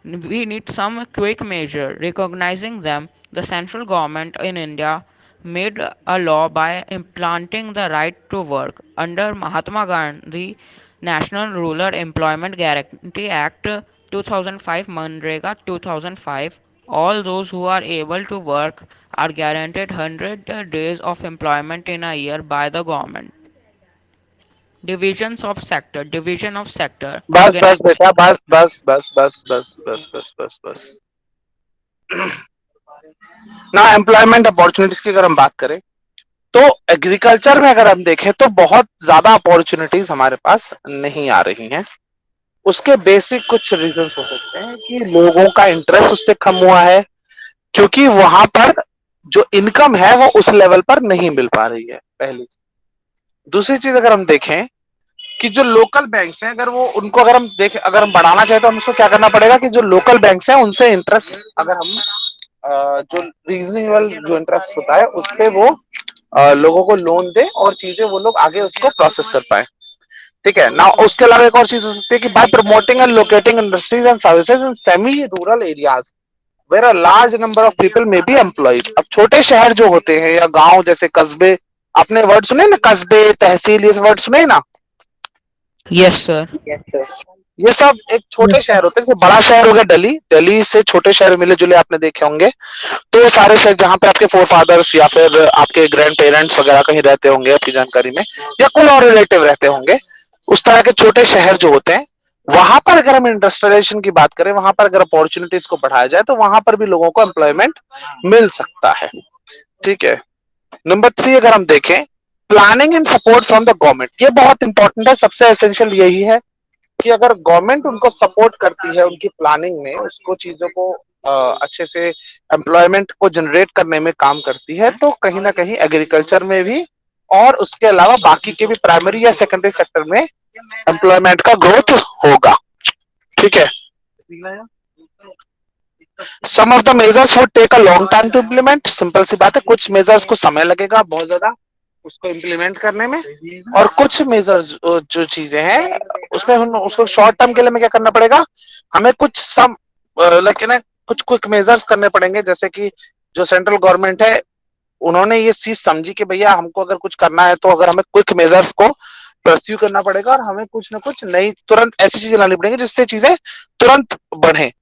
we need some quick measure. Recognizing them, the central government in India made a law by implanting the right to work under Mahatma Gandhi National Rural Employment Guarantee Act 2005, Manrega 2005. All those who are able to work are guaranteed 100 days of employment in a year by the government. Division of sector. बस बस बेटा, बस बस बस बस बस बस बस बस बस। ना एम्प्लॉयमेंट अपॉर्चुनिटीज की अगर हम बात करें तो एग्रीकल्चर में अगर हम देखें तो बहुत ज्यादा अपॉर्चुनिटीज हमारे पास नहीं आ रही हैं। उसके बेसिक कुछ रीजंस हो सकते हैं कि लोगों का इंटरेस्ट उससे कम हुआ है, क्योंकि वहां पर जो इनकम है वो उस लेवल पर नहीं मिल पा रही है, पहली। दूसरी चीज अगर हम देखें कि जो लोकल बैंक्स हैं, अगर वो उनको अगर हम बढ़ाना चाहे तो हम उसको क्या करना पड़ेगा कि जो लोकल बैंक्स हैं उनसे इंटरेस्ट अगर हम जो रीजनेबल जो इंटरेस्ट होता है उस पे वो लोगों को लोन दे और चीजें वो लोग आगे उसको प्रोसेस कर पाए। ठीक है ना। उसके अलावा एक और चीज हो सकती है कि by promoting and locating industries and services in semi rural areas where a large number of people may be employed. अब छोटे शहर जो होते हैं या गांव जैसे कस्बे, आपने वर्ड सुने ना, कस्बे, तहसील, ये वर्ड सुने ना? Yes, sir. ये सब एक छोटे शहर होते हैं। जैसे बड़ा शहर हो गया दिल्ली, दिल्ली से छोटे शहर मिले जुले आपने देखे होंगे। तो ये सारे शहर जहाँ पे आपके फोर फादर्स या फिर आपके ग्रैंड पेरेंट्स वगैरह कहीं रहते होंगे आपकी जानकारी में, या कोई और रिलेटिव रहते होंगे, उस तरह के छोटे शहर जो होते हैं, वहां पर अगर हम इंडस्ट्रियलाइजेशन की बात करें, वहां पर अगर अपॉर्चुनिटीज को बढ़ाया जाए तो वहां पर भी लोगों को एम्प्लॉयमेंट मिल सकता है। ठीक है। नंबर 3 अगर हम देखें, planning and support from the government. ये बहुत इंपॉर्टेंट है, सबसे एसेंशियल यही है कि अगर गवर्नमेंट उनको सपोर्ट करती है उनकी प्लानिंग में, उसको चीजों को अच्छे से एम्प्लॉयमेंट को जनरेट करने में काम करती है, तो कहीं ना कहीं एग्रीकल्चर में भी और उसके अलावा बाकी के भी प्राइमरी या सेकेंडरी सेक्टर में एम्प्लॉयमेंट का ग्रोथ होगा। ठीक है। Some of the measures would take a long time to implement. Simple सी बात है, कुछ मेजर्स को समय लगेगा बहुत ज्यादा उसको इम्प्लीमेंट करने में, और कुछ मेजर्स जो चीजें हैं उसमें उसको शॉर्ट टर्म के लिए में क्या करना पड़ेगा, हमें कुछ सम लेकिन कुछ क्विक मेजर्स करने पड़ेंगे। जैसे कि जो सेंट्रल गवर्नमेंट है उन्होंने ये चीज समझी कि भैया हमको अगर कुछ करना है तो अगर हमें क्विक मेजर्स को परस्यू करना पड़ेगा और हमें कुछ ना कुछ नई तुरंत ऐसी चीजें लानी पड़ेंगी जिससे चीजें तुरंत बढ़े।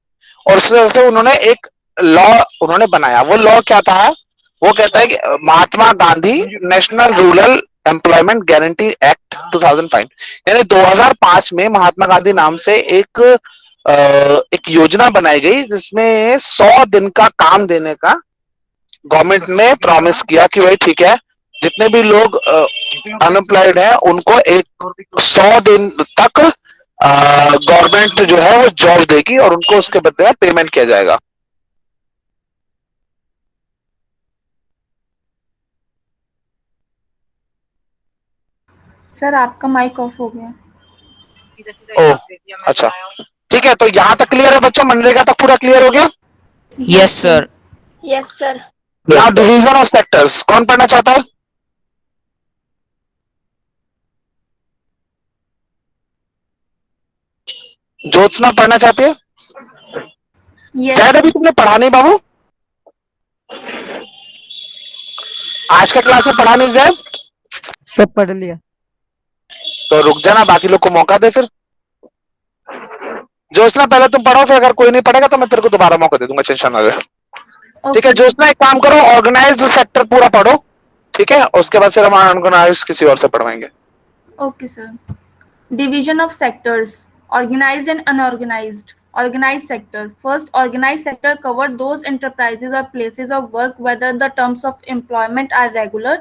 और इस वजह से उन्होंने एक लॉ उन्होंने बनाया। वो लॉ क्या था? वो कहता है कि Mahatma Gandhi national rural employment guarantee act 2005, यानी 2005 में महात्मा गांधी नाम से एक योजना बनाई गई जिसमें 100 दिन का काम देने का गवर्नमेंट ने प्रॉमिस किया कि भाई ठीक है, जितने भी लोग अनएम्प्लॉयड हैं उनको 100 दिन तक गवर्नमेंट जो है वो जॉब देगी और उनको उसके बदले में पेमेंट किया जाएगा। सर आपका माइक ऑफ हो गया। ओ अच्छा, ठीक है, तो यहाँ तक क्लियर है बच्चों? मनरेगा तक पूरा क्लियर हो गया? Yes, sir. Yes sir. Now division of sectors कौन पढ़ना चाहता है? ज्योत्सना पढ़ना चाहती है? शायद अभी तुमने पढ़ा नहीं बाबू, आज का क्लास में पढ़ा नहीं शायद? सब पढ़ लिया। तो रुक जाना, बाकी लोग को मौका दे फिर। ज्योत्सना पहले तुम पढ़ो, फिर अगर कोई नहीं पढ़ेगा तो मैं तेरे को दोबारा मौका दे दूंगा, टेंशन ना ले। ठीक है ज्योत्सना, एक काम करो, ऑर्गेनाइज सेक्टर पूरा पढ़ो, ठीक है, उसके बाद फिर हम अनऑर्गेनाइज किसी और से पढ़वाएंगे। Okay, sir. Division of sectors: organized and unorganized. Organized sector. First, organized sector covered those enterprises or places of work whether the terms of employment are regular.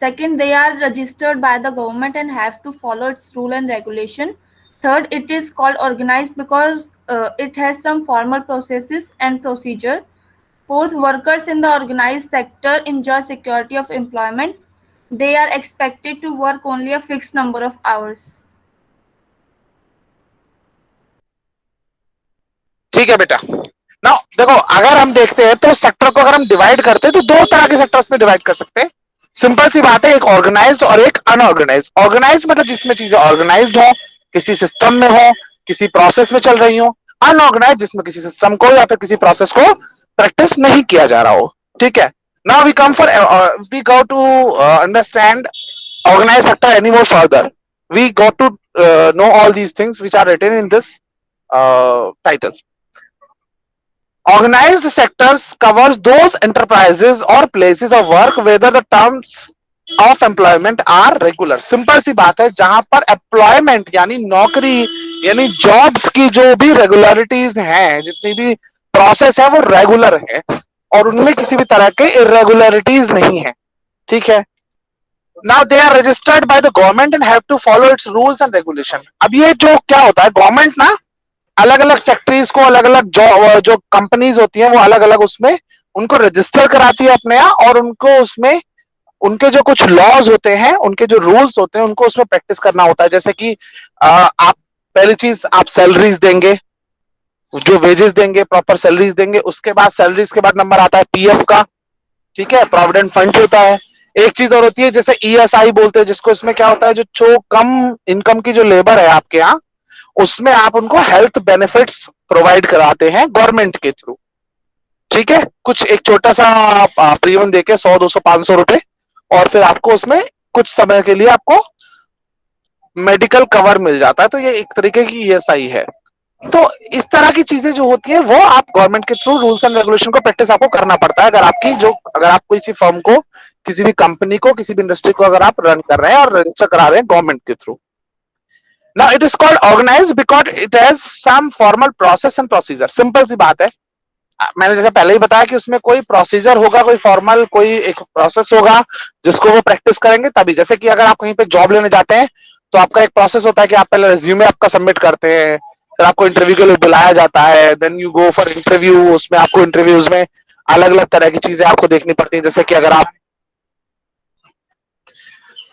Second, they are registered by the government and have to follow its rule and regulation. Third, it is called organized because it has some formal processes and procedure. Fourth, workers in the organized sector enjoy security of employment. They are expected to work only a fixed number of hours. ठीक है बेटा। Now देखो, अगर हम देखते हैं तो sector को अगर हम डिवाइड करते हैं तो दो तरह के सेक्टर्स में डिवाइड कर सकते हैं। सिंपल सी बात है, एक ऑर्गेनाइज्ड और एक अनऑर्गेनाइज्ड। ऑर्गेनाइज्ड मतलब जिसमें चीजें ऑर्गेनाइज्ड हो, किसी सिस्टम में हो, किसी प्रोसेस में चल रही हो। अनऑर्गेनाइज्ड जिसमें किसी सिस्टम को या फिर किसी प्रोसेस को प्रैक्टिस नहीं किया जा रहा हो। ठीक है, now we come for we go to understand organized sector any more further. We got to know all these things which are written in this title. Organized sectors covers those enterprises or places of work whether the terms of employment are regular. Simple सी बात है, जहां पर employment यानी नौकरी यानी jobs की जो भी रेगुलरिटीज हैं, जितनी भी प्रोसेस है वो रेगुलर है और उनमें किसी भी तरह के इरेगुलरिटीज नहीं है। ठीक है, now they are registered by the government and have to follow its rules and regulation. अब ये जो क्या होता है, गवर्नमेंट ना अलग अलग फैक्ट्रीज को, अलग अलग जो कंपनीज होती हैं वो अलग अलग उसमें उनको रजिस्टर कराती है अपने यहाँ, और उनको उसमें उनके जो कुछ लॉज होते हैं, उनके जो रूल्स होते हैं, उनको उसमें प्रैक्टिस करना होता है। जैसे कि आप पहली चीज आप सैलरीज देंगे, जो वेजेस देंगे, प्रॉपर सैलरीज देंगे। उसके बाद सैलरीज के बाद नंबर आता है पीएफ का, ठीक है, प्रोविडेंट फंड होता है। एक चीज और होती है जिसे ईएसआई बोलते हैं, जिसको इसमें क्या होता है, जो कम इनकम की जो लेबर है आपके यहाँ, उसमें आप उनको हेल्थ बेनिफिट्स प्रोवाइड कराते हैं गवर्नमेंट के थ्रू। ठीक है, कुछ एक छोटा सा प्रीमियम देके 100, 200, 500 रुपए, और फिर आपको उसमें कुछ समय के लिए आपको मेडिकल कवर मिल जाता है। तो ये एक तरीके की ईएसआई है। तो इस तरह की चीजें जो होती है वो आप गवर्नमेंट के थ्रू रूल्स एंड रेगुलेशन को प्रैक्टिस आपको करना पड़ता है। अगर आप किसी फर्म को, किसी भी कंपनी को, किसी भी इंडस्ट्री को अगर आप रन कर रहे हैं और रजिस्टर करा रहे हैं गवर्नमेंट के through. Now it is called organised because it has some formal process and procedure. Simple सी बात है, मैंने जैसे पहले ही बताया कि उसमें कोई प्रोसीजर होगा, कोई फॉर्मल कोई एक प्रोसेस होगा जिसको वो प्रैक्टिस करेंगे तभी। जैसे कि अगर आप कहीं पे जॉब लेने जाते हैं तो आपका एक प्रोसेस होता है कि आप पहले रिज्यूमे आपका सबमिट करते हैं, फिर आपको इंटरव्यू के लिए बुलाया जाता है, then you go for interview. उसमें आपको इंटरव्यूज में अलग अलग तरह की चीजें आपको देखनी पड़ती है। जैसे कि अगर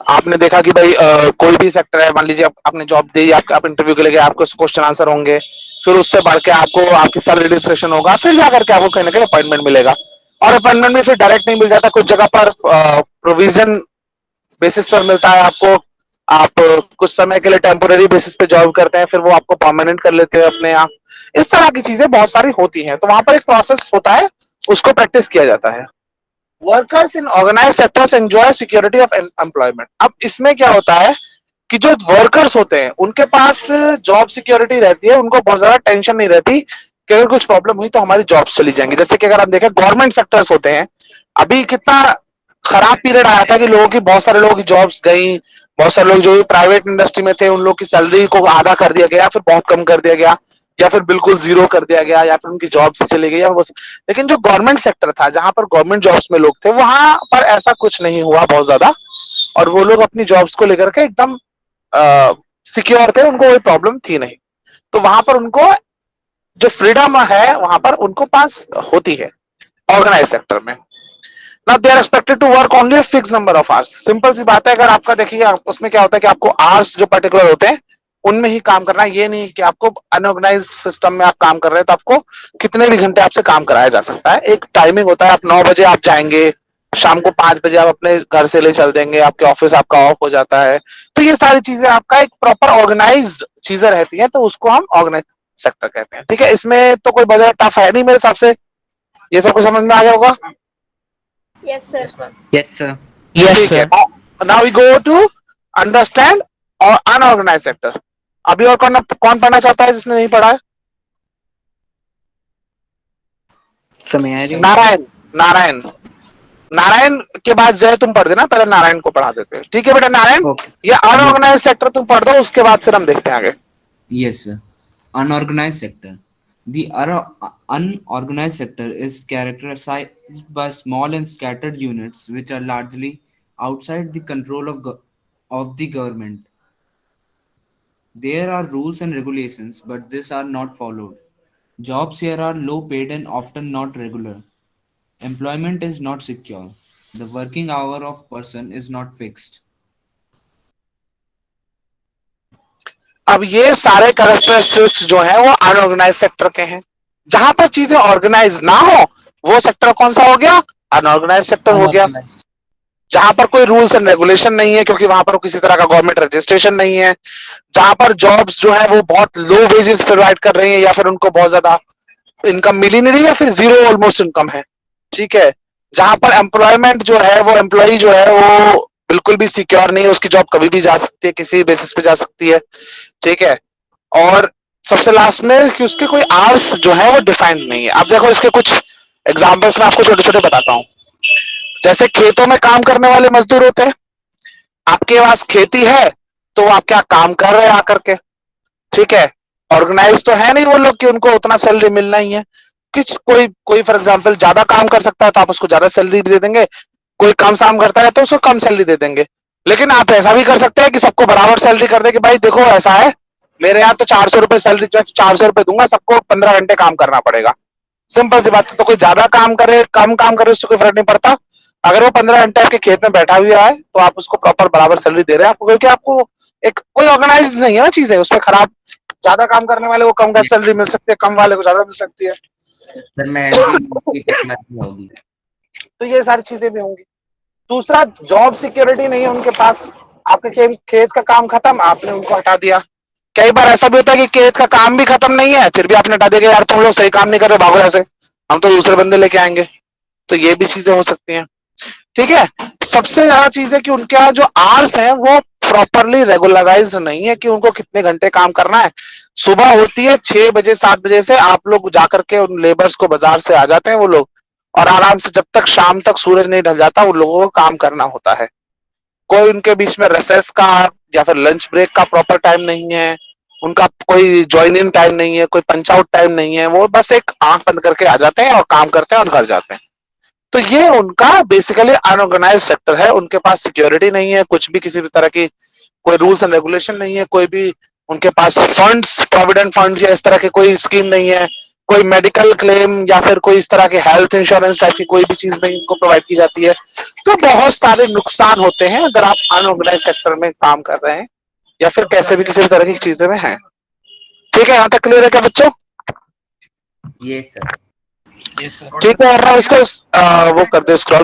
आपने देखा कि भाई कोई भी सेक्टर है, मान लीजिए आपने जॉब दी, आप इंटरव्यू के लिए गए, आपको क्वेश्चन आंसर होंगे, फिर उससे बढ़ के आपको आपकी सैलरी डिस्कशन होगा, फिर जाकर के आपको कहीं ना कहीं अपॉइंटमेंट मिलेगा। और अपॉइंटमेंट में फिर डायरेक्ट नहीं मिल जाता, कुछ जगह पर प्रोविजन बेसिस पर मिलता है आपको। आप कुछ समय के लिए टेम्पोररी बेसिस पे जॉब करते हैं, फिर वो आपको परमानेंट कर लेते हैं अपने यहाँ। इस तरह की चीजें बहुत सारी होती हैं। तो वहां पर एक प्रोसेस होता है, उसको प्रैक्टिस किया जाता है। Workers in organised sectors enjoy security of employment. अब इसमें क्या होता है कि जो वर्कर्स होते हैं उनके पास जॉब सिक्योरिटी रहती है, उनको बहुत ज्यादा टेंशन नहीं रहती कि अगर कुछ प्रॉब्लम हुई तो हमारी जॉब्स चली जाएंगी। जैसे कि अगर आप देखें गवर्नमेंट सेक्टर्स होते हैं, अभी कितना खराब पीरियड आया था कि बहुत सारे लोगों की जॉब्स गई, बहुत सारे लोग जो प्राइवेट इंडस्ट्री में थे उन लोग की सैलरी को आधा कर दिया गया, फिर बहुत कम कर दिया गया। या फिर बिल्कुल जीरो कर दिया गया, या फिर उनकी जॉब से चले गए, या वो। लेकिन जो गवर्नमेंट सेक्टर था, जहां पर गवर्नमेंट जॉब्स में लोग थे, वहां पर ऐसा कुछ नहीं हुआ बहुत ज्यादा, और वो लोग अपनी जॉब्स को लेकर के एकदम सिक्योर थे, उनको कोई प्रॉब्लम थी नहीं। तो वहां पर उनको जो फ्रीडम है वहां पर उनको पास होती है ऑर्गेनाइज सेक्टर में। Now they are expected to work only a fix number of hours. Simple सी बात है, अगर आपका देखिए उसमें क्या होता है कि आपको आवर्स जो पर्टिकुलर होते हैं उनमें ही काम करना है। ये नहीं कि आपको अनऑर्गेनाइज सिस्टम में आप काम कर रहे हैं तो आपको कितने भी घंटे आपसे काम कराया जा सकता है। एक टाइमिंग होता है, आप 9 बजे आप जाएंगे, शाम को 5 बजे आप अपने घर से ले चल देंगे, आपके ऑफिस आपका ऑफ हो जाता है। तो ये सारी चीजें आपका एक प्रॉपर ऑर्गेनाइज्ड चीजें रहती हैं, तो उसको हम ऑर्गेनाइज सेक्टर कहते हैं। ठीक है, इसमें तो कोई बड़ा टफ है नहीं मेरे हिसाब से, ये सबको समझ में आ गया होगा। Yes, sir. Yes, sir. Yes, ठीक है, sir. Now we go to understand और अनऑर्गेनाइज सेक्टर। अभी और कौन पढ़ना चाहता है जिसने नहीं पढ़ा है? नारायण, नारायण, नारायण के बाद जय तुम पढ़ देना, पहले नारायण को पढ़ा देते हैं। ठीक है बेटा नारायण, ये अनऑर्गेनाइज सेक्टर तुम पढ़ दो, उसके बाद फिर हम देखते हैं आगे। Yes, sir. Unorganized sector. The unorganized sector is characterized by small and scattered units which are largely outside the control of the government. There are rules and regulations, but these are not followed. Jobs here are low paid and often not regular. Employment is not secure. The working hour of person is not fixed. अब ये सारे characteristics जो है वो unorganised sector के हैं। जहां पर चीजें ऑर्गेनाइज ना हो वो सेक्टर कौन सा हो गया? अनऑर्गेनाइज सेक्टर हो गया। जहां पर कोई रूल्स एंड रेगुलेशन नहीं है, क्योंकि वहां पर किसी तरह का गवर्नमेंट रजिस्ट्रेशन नहीं है, जहां पर जॉब्स जो है वो बहुत लो वेजेस प्रोवाइड कर रही है, या फिर उनको बहुत ज्यादा इनकम मिली नहीं रही, या फिर जीरो ऑलमोस्ट इनकम है। ठीक है, जहां पर एम्प्लॉयमेंट जो है वो एम्प्लॉय जो है वो बिल्कुल भी सिक्योर नहीं है, उसकी जॉब कभी भी जा सकती है, किसी बेसिस पे जा सकती है। ठीक है, और सबसे लास्ट में कि उसके कोई आवर्स जो है वो डिफाइंड नहीं है। अब देखो इसके कुछ एग्जांपल्स मैं आपको छोटे छोटे बताता हूँ। जैसे खेतों में काम करने वाले मजदूर होते हैं, आपके पास खेती है तो आप क्या काम कर रहे हैं आकर के। ठीक है, ऑर्गेनाइज तो है नहीं वो लोग कि उनको उतना सैलरी मिलना ही है। कुछ कोई कोई फॉर एग्जांपल ज्यादा काम कर सकता है तो आप उसको ज्यादा सैलरी दे देंगे, कोई कम काम करता है तो उसको कम सैलरी दे देंगे। लेकिन आप ऐसा भी कर सकते हैं कि सबको बराबर सैलरी कर दे कि भाई देखो ऐसा है, मेरे यहाँ तो 400 रुपए सैलरी, 400 रुपए दूंगा, सबको 15 घंटे काम करना पड़ेगा। सिंपल सी बात है, तो कोई ज्यादा काम करे कम काम करे उससे कोई फर्क नहीं पड़ता। अगर वो 15 घंटे आपके खेत में बैठा हुआ है तो आप उसको प्रॉपर बराबर सैलरी दे रहे हैं आपको, क्योंकि आपको एक कोई ऑर्गेनाइज नहीं है ना चीजें उसमें खराब। ज्यादा काम करने वाले को कम का सैलरी मिल सकती है, कम वाले को ज्यादा मिल सकती है। सर मैं होगी तो ये सारी चीजें भी होंगी। दूसरा, जॉब सिक्योरिटी नहीं है उनके पास। आपके खेत का काम खत्म, आपने उनको हटा दिया। कई बार ऐसा भी होता है कि खेत का काम भी खत्म नहीं है, फिर भी आपने हटा दिया, यार तुम लोग सही काम नहीं कर रहे, भागो ऐसे, हम तो दूसरे बंदे लेके आएंगे। तो ये भी चीजें हो सकती हैं। ठीक है, सबसे ज्यादा चीज है कि उनके यहाँ जो आवर्स हैं वो प्रॉपरली रेगुलराइज नहीं है कि उनको कितने घंटे काम करना है। सुबह होती है 6 बजे 7 बजे से, आप लोग जाकर के उन लेबर्स को बाजार से आ जाते हैं वो लोग, और आराम से जब तक शाम तक सूरज नहीं ढल जाता उन लोगों को काम करना होता है। कोई उनके बीच में रेसेस का या फिर लंच ब्रेक का प्रॉपर टाइम नहीं है, उनका कोई ज्वाइन इन टाइम नहीं है, कोई पंच आउट टाइम नहीं है। वो बस एक आंख बंद करके आ जाते हैं और काम करते हैं और घर जाते हैं। तो ये उनका बेसिकली अनऑर्गेनाइज सेक्टर है। उनके पास सिक्योरिटी नहीं है, कुछ भी किसी भी तरह की कोई रूल्स एंड रेगुलेशन नहीं है, कोई भी उनके पास फंड्स, प्रोविडेंट फंड्स या इस तरह की कोई स्कीम नहीं है, कोई मेडिकल क्लेम या फिर कोई इस तरह के हेल्थ इंश्योरेंस टाइप की कोई भी चीज नहीं उनको प्रोवाइड की जाती है। तो बहुत सारे नुकसान होते हैं अगर आप अनऑर्गेनाइज सेक्टर में काम कर रहे हैं या फिर कैसे भी किसी भी तरह की चीजें में हैं। ठीक है, यहाँ तक क्लियर है क्या बच्चों? ये सर ठीक है, और इसको वो कर दे स्क्रॉल।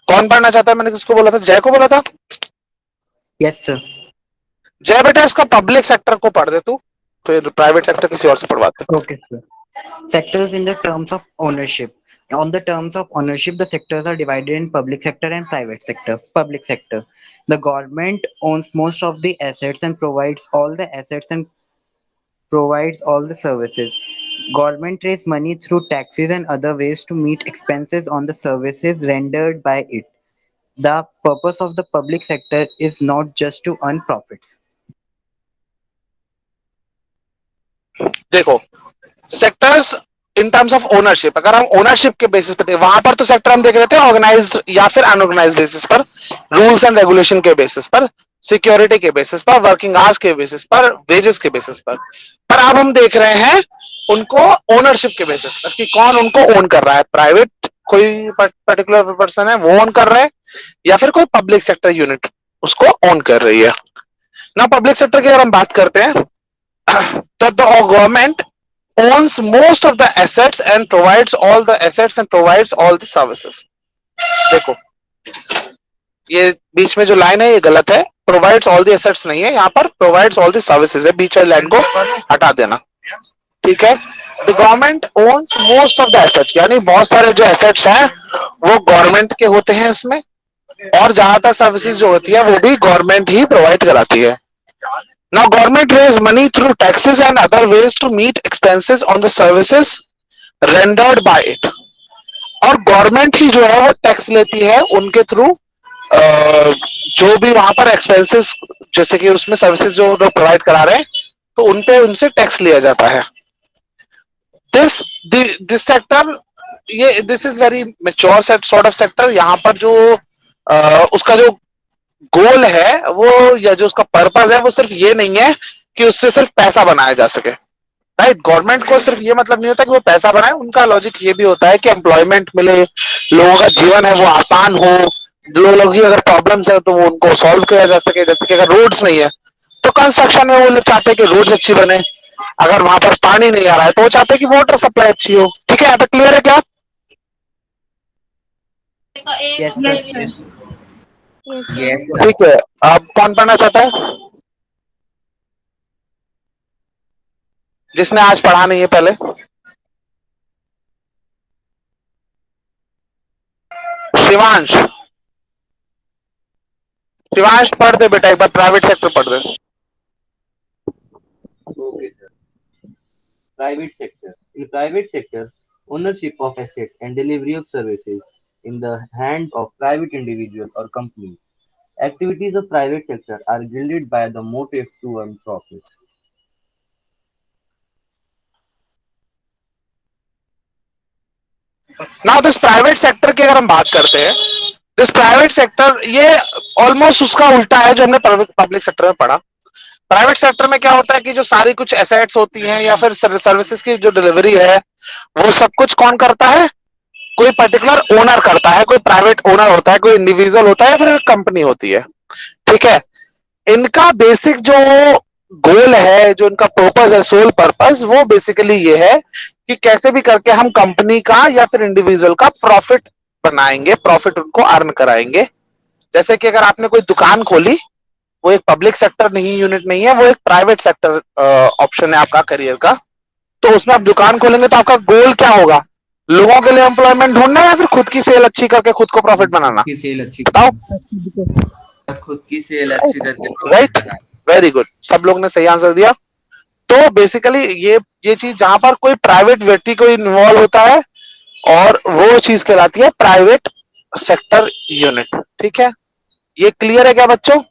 कौन पढ़ना चाहता है? मैंने किसको बोला था? जय को बोला था। Yes sir. जय बेटा इसका पब्लिक सेक्टर को पढ़ दे तू, फिर प्राइवेट सेक्टर किसी और से पढ़वाते। Okay, sir. Sectors in the terms of ownership. On the terms of ownership, the sectors are divided in public sector and private sector. Public sector. The government owns most of the assets and provides all the assets and provides all the services. Government raise money through taxes and other ways to meet expenses on the services rendered by it. The purpose of the public sector is not just to earn profits. देखो sectors in terms of ownership, अगर हम ownership के basis पे थे वहां पर तो sector हम देख रहे थे ऑर्गेनाइज्ड या फिर अनऑर्गेनाइज्ड बेसिस पर, रूल्स एंड रेगुलेशन के बेसिस पर, सिक्योरिटी के बेसिस पर, वर्किंग आवर्स के बेसिस पर, वेजेस के बेसिस पर अब हम देख रहे हैं उनको ओनरशिप के बेसिस पर कि कौन उनको ओन कर रहा है, प्राइवेट कोई पर्टिकुलर पर्सन है वो ओन कर रहा है या फिर कोई पब्लिक सेक्टर यूनिट उसको ओन कर रही है ना। पब्लिक सेक्टर की अगर हम बात करते हैं तो the government owns most of the assets and provides all the assets and provides all the services. देखो ये बीच में जो लाइन है ये गलत है, provides all the assets नहीं है, यहाँ पर provides all the services है, बीच वाली लाइन को हटा देना, ठीक है। The government owns most of the assets, यानी बहुत सारे जो assets हैं वो गवर्नमेंट के होते हैं इसमें, और ज्यादातर सर्विसेज जो होती है वो भी गवर्नमेंट ही प्रोवाइड कराती है। Now government raise money through taxes and other ways to meet expenses on the services rendered by it. और गवर्नमेंट ही जो है वो टैक्स लेती है उनके थ्रू जो भी वहां पर एक्सपेंसेस, जैसे कि उसमें सर्विसेज जो लोग प्रोवाइड करा रहे हैं तो उनपे उनसे टैक्स लिया जाता है। दिस सेक्टर ये this is very mature sort of sector. यहाँ पर जो उसका जो गोल है वो या जो उसका पर्पस है वो सिर्फ ये नहीं है कि उससे सिर्फ पैसा बनाया जा सके, राइट। गवर्नमेंट को सिर्फ ये मतलब नहीं होता कि वो पैसा बनाए, उनका लॉजिक ये भी होता है कि एम्प्लॉयमेंट मिले, लोगों का जीवन है वो आसान हो, लोगों की अगर प्रॉब्लम्स है तो वो उनको सॉल्व किया जा सके। जैसे कि अगर रोड्स नहीं है तो कंस्ट्रक्शन में वो लोग चाहते हैं कि रोड्स अच्छी बने, अगर वहां पर पानी नहीं आ रहा है तो वो चाहते हैं कि वाटर सप्लाई अच्छी हो, ठीक है। यहाँ तक क्लियर है क्या? Yes, sir. ठीक है, अब कौन पढ़ना चाहता है जिसने आज पढ़ा नहीं है? पहले शिवांश, शिवांश पढ़ दे बेटा एक बार, प्राइवेट सेक्टर पढ़ दे। Okay, sir. Private sector. In private sector, ownership of assets and delivery of services in the hands of private individual or companies. Activities of private sector are guided by the motive to earn profit. Now this private sector की अगर हम बात करते हैं, this private sector ये almost उसका उल्टा है जो हमने पब्लिक सेक्टर में पढ़ा। प्राइवेट सेक्टर में क्या होता है कि जो सारी कुछ एसेट्स होती हैं या फिर सर्विसेज की जो डिलीवरी है वो सब कुछ कौन करता है? कोई पर्टिकुलर ओनर करता है, कोई प्राइवेट ओनर होता है, कोई इंडिविजुअल होता है या फिर कंपनी होती है, ठीक है। इनका बेसिक जो गोल है, जो इनका पर्पस है, सोल पर्पस, वो बेसिकली ये है कि कैसे भी करके हम कंपनी का या फिर इंडिविजुअल का प्रॉफिट बनाएंगे, प्रॉफिट उनको अर्न कराएंगे। जैसे कि अगर आपने कोई दुकान खोली, वो एक पब्लिक सेक्टर नहीं, यूनिट नहीं है, वो एक प्राइवेट सेक्टर ऑप्शन है आपका करियर का। तो उसमें आप दुकान खोलेंगे तो आपका गोल क्या होगा? लोगों के लिए एम्प्लॉयमेंट ढूंढना या फिर खुद की सेल अच्छी करके खुद को प्रॉफिट बनाना? की सेल अच्छी बताओ। खुद की सेल अच्छी करके राइट, वेरी गुड, सब लोग ने सही आंसर दिया। तो बेसिकली ये चीज जहां पर कोई प्राइवेट व्यक्ति कोई इन्वॉल्व होता है और वो चीज कहलाती है प्राइवेट सेक्टर यूनिट, ठीक है। ये क्लियर है क्या बच्चों?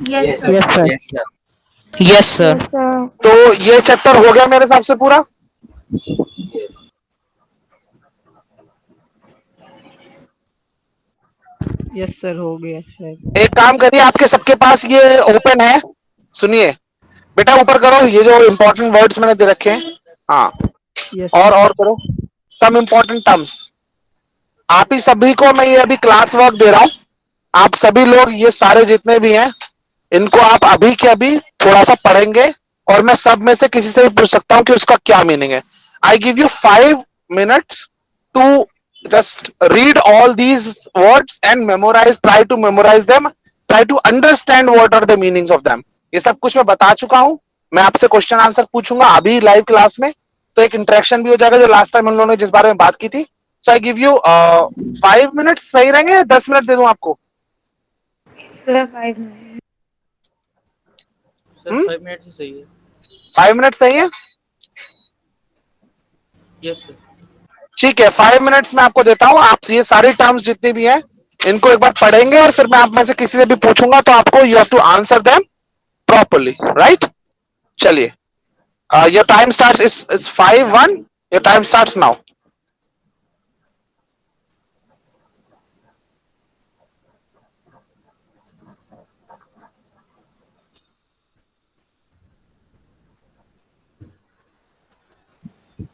Yes, sir. Yes, sir. Yes, sir. Yes, sir. Yes, sir. तो ये चैप्टर हो गया मेरे हिसाब से पूरा। यस सर, हो गया शायद। एक काम करिए, आपके सबके पास ये ओपन है, सुनिए बेटा, ऊपर करो ये जो इंपॉर्टेंट वर्ड्स मैंने दे रखे हैं। हाँ, और करो सम इंपॉर्टेंट टर्म्स। आप ही सभी को मैं ये अभी क्लास वर्क दे रहा हूं, आप सभी लोग ये सारे जितने भी हैं इनको आप अभी के अभी थोड़ा सा पढ़ेंगे और मैं सब में से किसी से भी पूछ सकता हूं कि उसका क्या मीनिंग है। I give you 5 minutes to just read all these words and memorize, try to memorize them, try to understand what are the meanings of them. ये सब कुछ मैं बता चुका हूं, मैं आपसे क्वेश्चन आंसर पूछूंगा अभी लाइव क्लास में, तो एक इंटरेक्शन भी हो जाएगा जो लास्ट टाइम हम लोगों ने जिस बारे में बात की थी। सो आई गिव यू 5 minutes, सही रहेंगे या 10 मिनट दे दूं आपको? 5 minutes. 5 मिनट सही है। 5 मिनट सही है? Yes sir. ठीक है, 5 मिनट्स में आपको देता हूं। आप ये सारी टर्म्स जितनी भी हैं इनको एक बार पढ़ेंगे और फिर मैं आप में से किसी से भी पूछूंगा तो आपको you have to answer them properly, right? चलिए, your time starts is 5-1, your time starts now.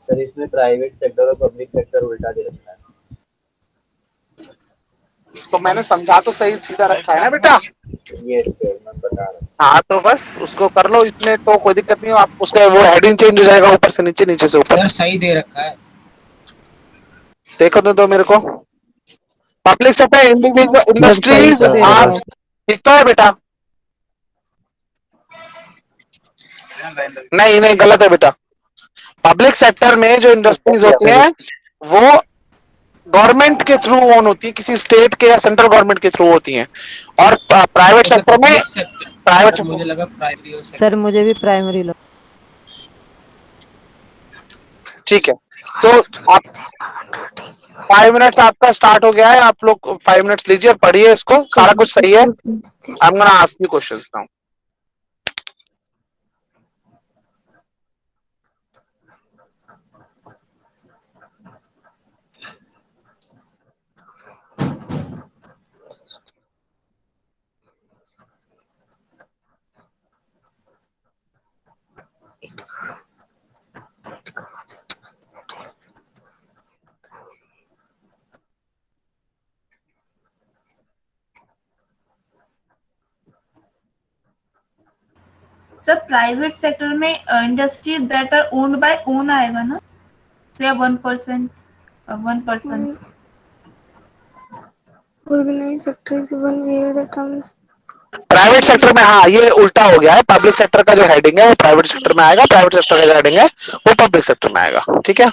Sir इसमें प्राइवेट सेक्टर और पब्लिक सेक्टर उल्टा दे रखा है। तो मैंने समझा तो सही सीधा रखा है ना बेटा? यस सर, मैं बता रहा हूँ। हाँ तो बस उसको कर लो, इसमें तो कोई दिक्कत नहीं हो। आप उसका वो हेडिंग चेंज हो जाएगा, ऊपर से नीचे, नीचे से ऊपर। सर सही दे रखा है। देखो तो दो मेरे को। पब्लिक सेक्टर इंडिविजुअल सही इंडस्ट्रीज तो दे रखा है। ठीक तो है बेटा? नहीं नहीं, गलत है बेटा। पब्लिक सेक्टर में जो इंडस्ट्रीज होती हैं वो गवर्नमेंट के थ्रू ओन होती है, किसी स्टेट के या सेंट्रल गवर्नमेंट के थ्रू होती हैं। और प्राइवेट सेक्टर में प्राइवेट मुझे लगा प्राइमरी और सर मुझे भी प्राइमरी लगा। ठीक है, तो आप 5 मिनट्स आपका स्टार्ट हो गया है। आप लोग 5 मिनट्स लीजिए और पढ़िए इसको, सारा कुछ सही है। I am gonna ask you questions now. Sir private sector में industries that are owned by own आएगा ना, से 1%, 1%। Organized sector is the one where the terms private sector में, हाँ ये उल्टा हो गया है। पब्लिक सेक्टर का जो हेडिंग है वो प्राइवेट सेक्टर में आएगा, प्राइवेट सेक्टर का जो हेडिंग है वो पब्लिक सेक्टर में आएगा, ठीक है?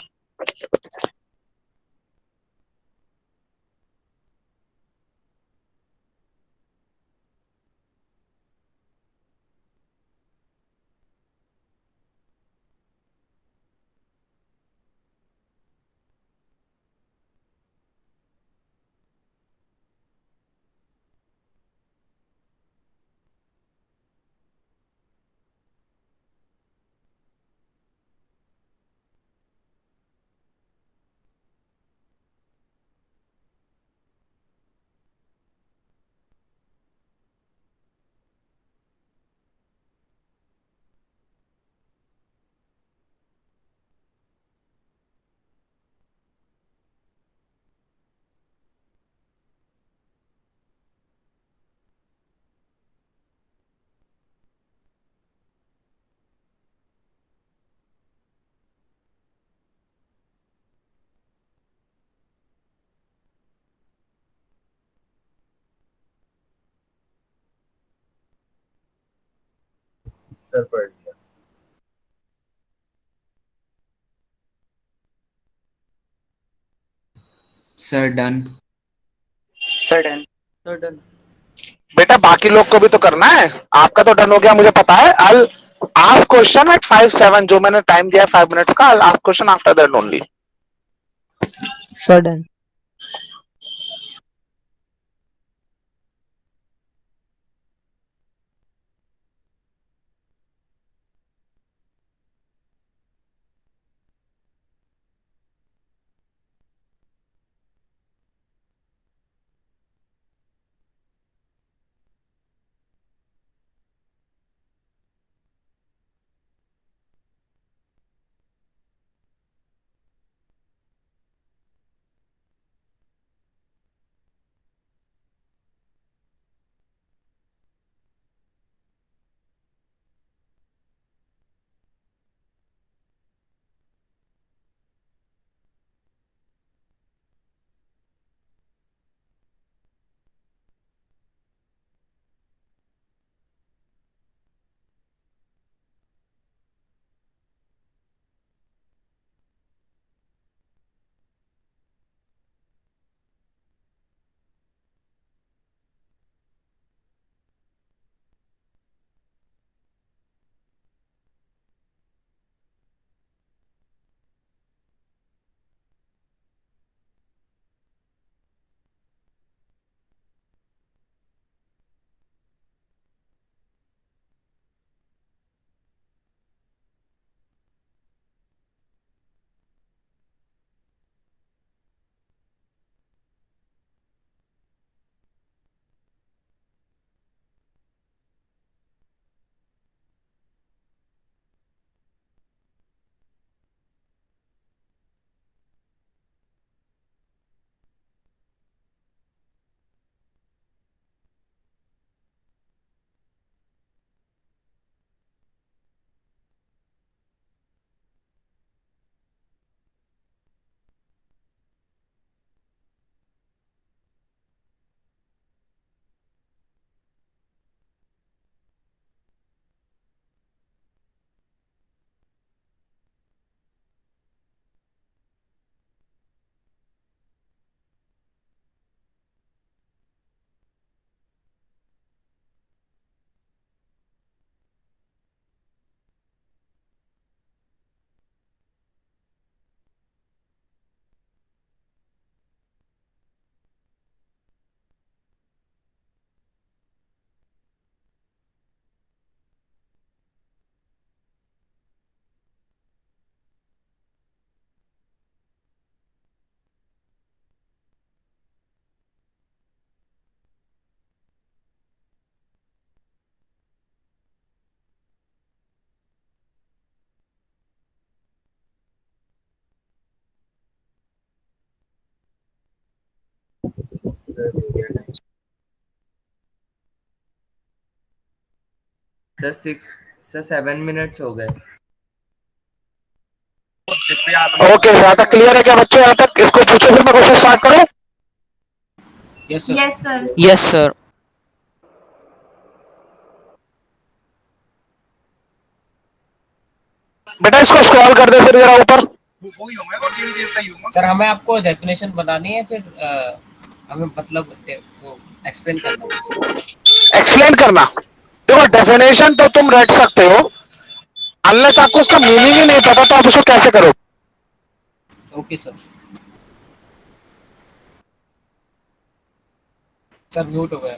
सर पढ़ लिया। Sir done. Sir done. बेटा बाकी लोग को भी तो करना है। आपका तो डन हो गया, मुझे पता है। आई आस्क क्वेश्चन एट 5-7, जो मैंने टाइम दिया 5 मिनट्स का। I ask question after that only. Sir done. Sir 7 minutes हो गए। ओके, यहाँ तक क्लियर है क्या बच्चों? यहाँ तक इसको पूछो, फिर मैं क्वेश्चन स्टार्ट करूँ? Yes, sir. Yes, sir. Yes, sir. बेटा इसको स्क्रॉल कर दे फिर जरा ऊपर। सर हमें आपको डेफिनेशन बतानी है, फिर हमें मतलब वो एक्सप्लेन करना। एक्सप्लेन करना, देखो डेफिनेशन तो तुम रट सकते हो, अनलेस आपको उसका मीनिंग ही नहीं पता तो आप उसको कैसे करो? Okay sir. सर म्यूट हो गया।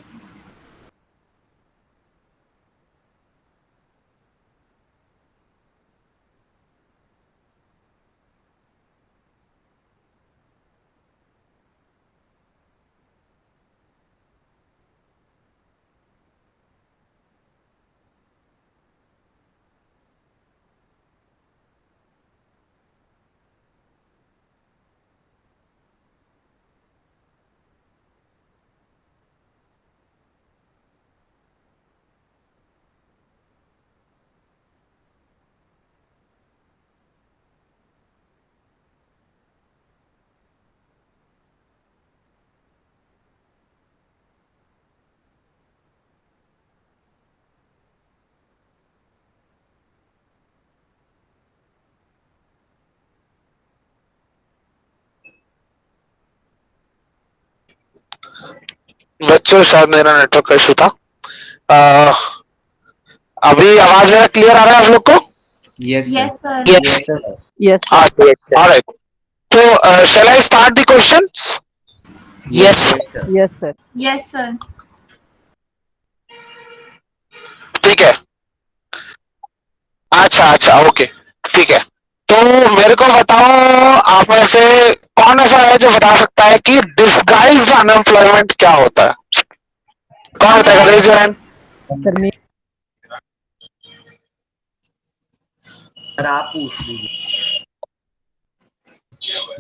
बच्चों शायद मेरा नेटवर्क का इशू था। अभी आवाज मेरा क्लियर आ रहा है आप लोग को? Yes, Yes, sir. sir. Yes, sir. Yes, sir. Alright, तो shall I start the questions? Yes. Yes, sir. Yes, sir. Yes, sir. ठीक है, अच्छा ओके, ठीक है। तो मेरे को बताओ, आप में से कौन ऐसा है जो बता सकता है कि डिस्गाइज्ड अनएम्प्लॉयमेंट क्या होता है? कौन बताएगा? Raise your hand. Sir, me. Sir आप पूछ लीजिए।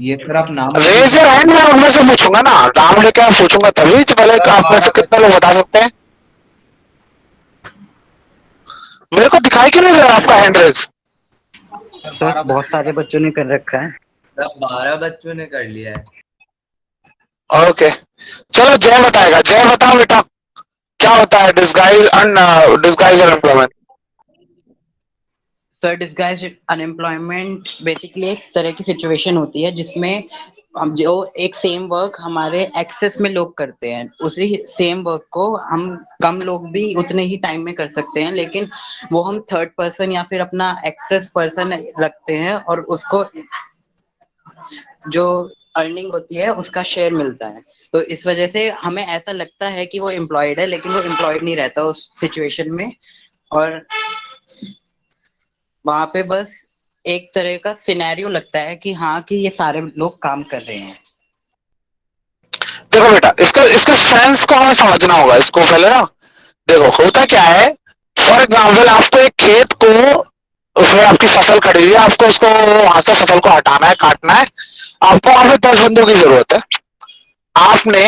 Yes, sir. आप नाम रेज योर हैंड, मैं उनमें से पूछूंगा ना, नाम लेके आप पूछूंगा तभी। तो पहले आप में से कितने लोग बता सकते हैं? मेरे को दिखाई क्यों नहीं दे रहा आपका हैंड रेज? सर बहुत सारे बच्चों ने कर रखा है। सर 12 बच्चों ने कर लिया है। ओके, चलो जय बताएगा। जय बताओ बेटा, क्या होता है disguise unemployment? Sir disguise unemployment basically एक तरह की सिचुएशन होती है जिसमें हम जो एक सेम वर्क हमारे एक्सेस में लोग करते हैं, उसी सेम वर्क को हम कम लोग भी उतने ही टाइम में कर सकते हैं, लेकिन वो हम थर्ड पर्सन या फिर अपना एक्सेस पर्सन रखते हैं और उसको जो अर्निंग होती है उसका शेयर मिलता है। तो इस वजह से हमें ऐसा लगता है कि वो एम्प्लॉयड है, लेकिन वो एम्प्लॉयड नहीं रहता उस सिचुएशन में, और वहां पे बस एक तरह का सिनेरियो लगता है कि हाँ कि ये सारे लोग काम कर रहे हैं। देखो बेटा, इसका सेंस को हमें समझना होगा। इसको पहले ना देखो, होता क्या है, फॉर एग्जाम्पल आपको एक खेत को, उसमें आपकी फसल खड़ी हुई है, आपको उसको वहां से फसल को हटाना है, काटना है, आपको वहां पे 10 बंदों की जरूरत है। आपने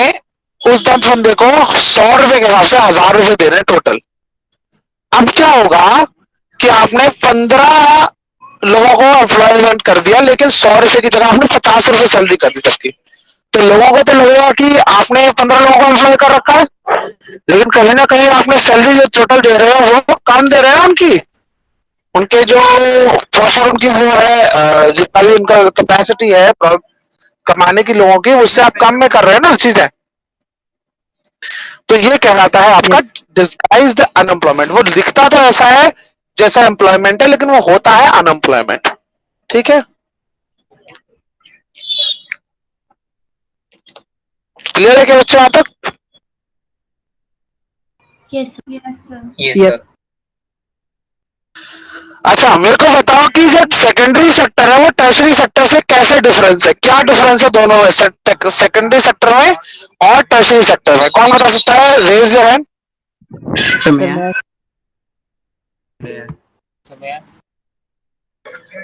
उस 10 बंदे को 100 रुपए के हिसाब से 1000 रुपए दे रहे हैं टोटल। अब क्या होगा कि आपने 15 लोगों को एम्प्लॉयमेंट कर दिया, लेकिन 100 रुपए की जगह आपने 50 रुपए सैलरी कर दी सबकी। तो लोगों को तो लगेगा कि आपने 15 लोगों को एम्प्लॉय कर रखा है, लेकिन कहीं ना कहीं आपने सैलरी जो टोटल दे रहे हो वो कम दे रहे हैं। उनके जो प्रॉफिट, उनकी वो है, जितना भी उनका कैपेसिटी है कमाने की लोगों की, उससे आप कम में कर रहे हैं ना चीजें। तो ये कहलाता है आपका डिस्गाइज्ड अनएम्प्लॉयमेंट। वो दिखता तो ऐसा है जैसा एम्प्लॉयमेंट है, लेकिन वो होता है अनएम्प्लॉयमेंट। ठीक है, क्लियर है क्या बच्चों यहाँ तक? Yes, sir. Yes, sir. Yes, Yes. sir. अच्छा, मेरे को बताओ कि जो सेकेंडरी सेक्टर है वो टर्शरी सेक्टर से कैसे डिफरेंस है? क्या डिफरेंस है दोनों में, सेकेंडरी सेक्टर में और टर्शरी सेक्टर में? कौन बता सकता है? Raise your hand. समय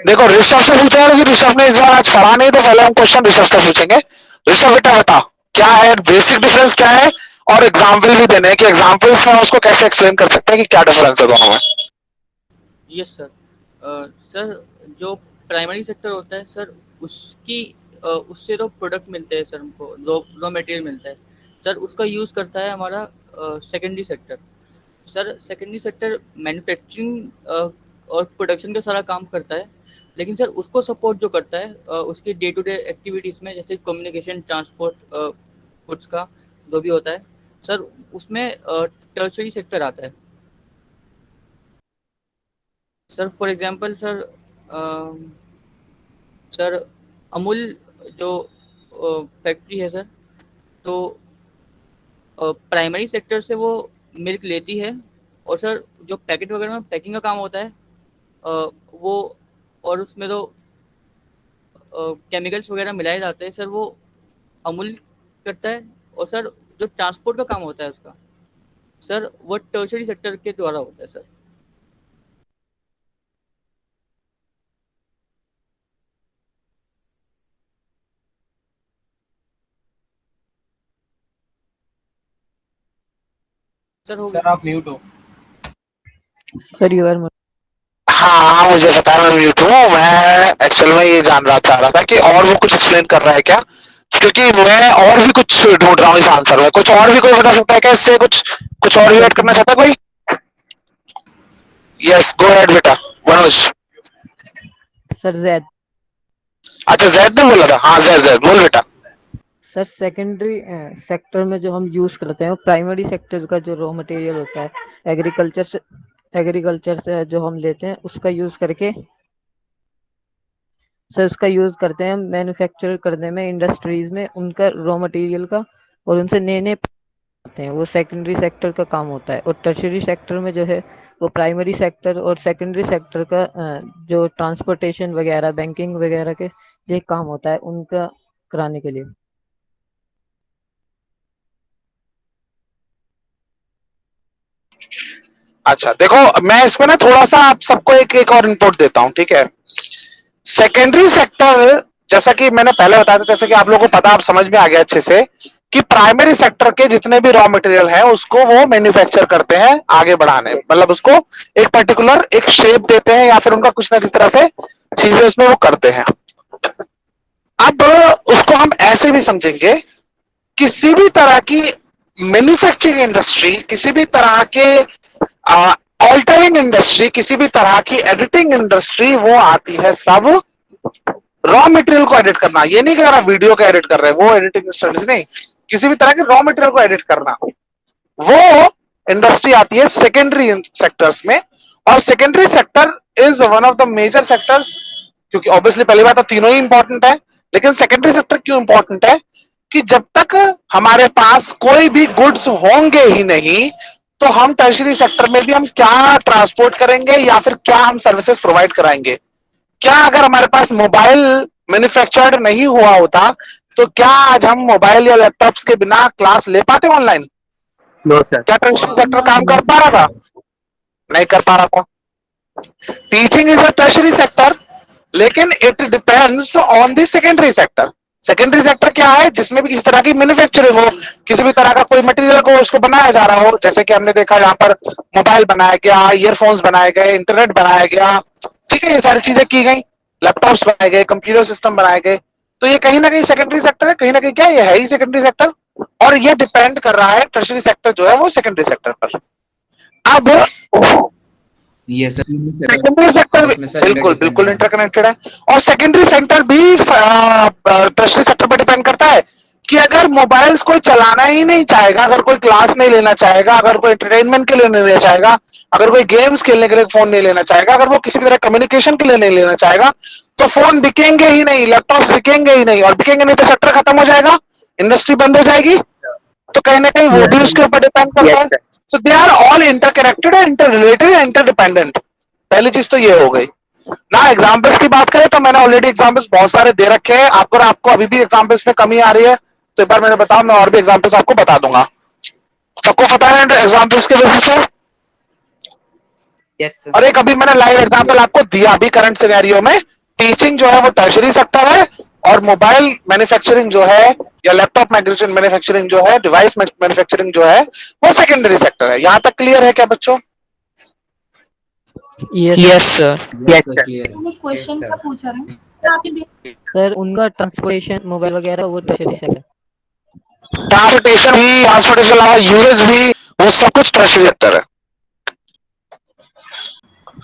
देखो, ऋषभ से पूछा है, ऋषभ ने इस बार आज पढ़ा नहीं, तो पहले हम क्वेश्चन ऋषभ से पूछेंगे। ऋषभ बेटा बता, क्या है, बेसिक डिफरेंस क्या है, और एग्जाम्पल भी देने हैं कि एग्जाम्पल्स में उसको कैसे एक्सप्लेन कर सकते हैं कि क्या डिफरेंस है दोनों में। Yes sir. सर जो प्राइमरी सेक्टर होता है सर, उसकी उससे तो प्रोडक्ट मिलते हैं सर, हमको रॉ मटेरियल मिलता है सर, उसका यूज़ करता है हमारा secondary sector. Sir secondary sector manufacturing और प्रोडक्शन का सारा काम करता है, लेकिन सर उसको सपोर्ट जो करता है उसकी डे टू डे एक्टिविटीज़ में, जैसे कम्युनिकेशन, ट्रांसपोर्ट, गुड्स का जो भी होता है सर, उसमें टर्शरी सेक्टर आता है sir. For example sir, sir Amul जो फैक्ट्री है सर, तो प्राइमरी सेक्टर से वो मिल्क लेती है, और सर जो पैकेट वगैरह में पैकिंग का काम होता है वो, और उसमें तो केमिकल्स वगैरह मिलाए जाते हैं सर, वो अमूल करता है। और सर जो ट्रांसपोर्ट का काम होता है उसका सर, वो टर्शरी सेक्टर के द्वारा होता है सर। सर आप म्यूट हो। Sir you are. हाँ मुझे पता है, मैं म्यूट हूँ। मैं एक्चुअल में ये जानना चाह रहा था कि और वो कुछ एक्सप्लेन कर रहा है क्या, क्योंकि मैं और भी कुछ ढूंढ रहा हूँ इस आंसर में। कुछ और भी कोई बता सकता है क्या इससे, कुछ और भी ऐड करना चाहता है कोई? यस गो अहेड बेटा मनोज। सर जैद। अच्छा जैद ने बोला था, हाँ जैद बोल बेटा। सर सेकेंडरी सेक्टर में जो हम यूज़ करते हैं, प्राइमरी सेक्टर का जो रॉ मटेरियल होता है एग्रीकल्चर से जो हम लेते हैं, उसका यूज़ करके सर उसका यूज़ करते हैं मैन्युफैक्चर करने में, इंडस्ट्रीज में उनका रॉ मटेरियल का, और उनसे नए नए आते हैं, वो सेकेंडरी सेक्टर का काम होता है। और टर्शरी सेक्टर में जो है वो प्राइमरी सेक्टर और सेकेंडरी सेक्टर का जो ट्रांसपोर्टेशन वगैरह, बैंकिंग वगैरह के लिए काम होता है, उनका कराने के लिए। अच्छा देखो, मैं इसमें ना थोड़ा सा आप सबको एक और इनपुट देता हूँ, ठीक है। सेकेंडरी सेक्टर, जैसा कि मैंने पहले बताया था, जैसे कि आप लोगों को पता, आप समझ में आ गया अच्छे से कि प्राइमरी सेक्टर के जितने भी रॉ मटेरियल है उसको वो मैन्युफैक्चर करते हैं आगे बढ़ाने, मतलब उसको एक पर्टिकुलर एक शेप देते हैं, या फिर उनका कुछ ना किस तरह से चीजें उसमें वो करते हैं। अब उसको हम ऐसे भी समझेंगे, किसी भी तरह की मैन्युफैक्चरिंग इंडस्ट्री, किसी भी तरह के ऑल्टरिंग इंडस्ट्री, किसी भी तरह की एडिटिंग इंडस्ट्री, वो आती है सब रॉ मटेरियल को एडिट करना। ये नहीं कि अगर आप वीडियो को एडिट कर रहे हैं वो एडिटिंग स्टडीज नहीं, किसी भी तरह के रॉ मटेरियल को एडिट करना, वो इंडस्ट्री आती है सेकेंडरी सेक्टर्स में। और secondary sector is one of the major sectors, क्योंकि ऑब्वियसली पहली बात तो तीनों ही इंपॉर्टेंट है, लेकिन सेकेंडरी सेक्टर क्यों इंपॉर्टेंट है कि जब तक हमारे पास कोई भी गुड्स होंगे ही नहीं, तो हम टर्शरी सेक्टर में भी हम क्या ट्रांसपोर्ट करेंगे या फिर क्या हम सर्विसेज प्रोवाइड कराएंगे। क्या अगर हमारे पास मोबाइल मैन्युफैक्चर्ड नहीं हुआ होता तो क्या आज हम मोबाइल या लैपटॉप्स के बिना क्लास ले पाते ऑनलाइन? No sir. क्या टर्शरी सेक्टर काम कर पा रहा था? नहीं कर पा रहा था। Teaching is a tertiary sector, लेकिन it depends on the secondary sector. Secondary sector क्या है? जिसमें भी किसी तरह की मैन्युफैक्चरिंग हो, किसी भी तरह का कोई मटेरियल को उसको बनाया जा रहा हो, जैसे कि हमने देखा यहाँ पर मोबाइल बनाया गया, ईयरफोन्स बनाए गए, इंटरनेट बनाया गया, ठीक है, ये सारी चीजें की गई, लैपटॉप्स बनाए गए, कंप्यूटर सिस्टम बनाए गए, तो ये कहीं ना कहीं सेकेंडरी सेक्टर है, कहीं ना कहीं क्या ये है ही सेकेंडरी सेक्टर। और ये डिपेंड कर रहा है टर्शरी सेक्टर जो है वो सेकेंडरी सेक्टर पर। अब ये सर सेकेंडरी सेक्टर बिल्कुल बिल्कुल इंटरकनेक्टेड है, और सेकेंडरी सेक्टर भी टर्शरी सेक्टर पर डिपेंड करता है कि अगर मोबाइल्स कोई चलाना ही नहीं चाहेगा, अगर कोई क्लास नहीं लेना चाहेगा, अगर कोई एंटरटेनमेंट के लिए नहीं लेना चाहेगा, अगर कोई गेम्स खेलने के लिए फोन नहीं लेना चाहेगा, अगर वो किसी भी तरह कम्युनिकेशन के लिए नहीं लेना चाहेगा, तो फोन बिकेंगे ही नहीं, लैपटॉप बिकेंगे ही नहीं, और बिकेंगे नहीं तो सेक्टर खत्म हो जाएगा, इंडस्ट्री बंद हो जाएगी। तो कहीं ना कहीं वो भी उसके ऊपर डिपेंड करता है। So they are all interconnected, interrelated, interdependent. पहली चीज तो ये हो गई ना। एग्जाम्पल्स की बात करें तो मैंने ऑलरेडी एग्जाम्पल्स बहुत सारे दे रखे हैं। आपको अभी भी एग्जाम्पल्स में कमी आ रही है तो एक बार मैंने बताया, मैं और भी एग्जाम्पल्स आपको बता दूंगा। सबको पता है एग्जाम्पल्स के बेसिस पे? yes, और एक अभी मैंने लाइव एग्जाम्पल आपको दिया अभी करंट सिनेरियो में। टीचिंग जो है वो टर्शरी सेक्टर है और मोबाइल मैन्युफैक्चरिंग जो है या लैपटॉप मैन्युफैक्चरिंग जो है, डिवाइस मैन्युफैक्चरिंग जो है, वो सेकेंडरी सेक्टर है। यहाँ तक क्लियर है क्या बच्चों? Yes, sir. Yes, sir, clear है। क्वेश्चन क्या पूछा है? सर उनका ट्रांसपोर्टेशन मोबाइल वगैरह वो टर्शरी सेक्टर। ट्रांसपोर्टेशन भी, ट्रांसपोर्टेशन अलावा यूजेस भी, वो सब कुछ टर्शरी सेक्टर है।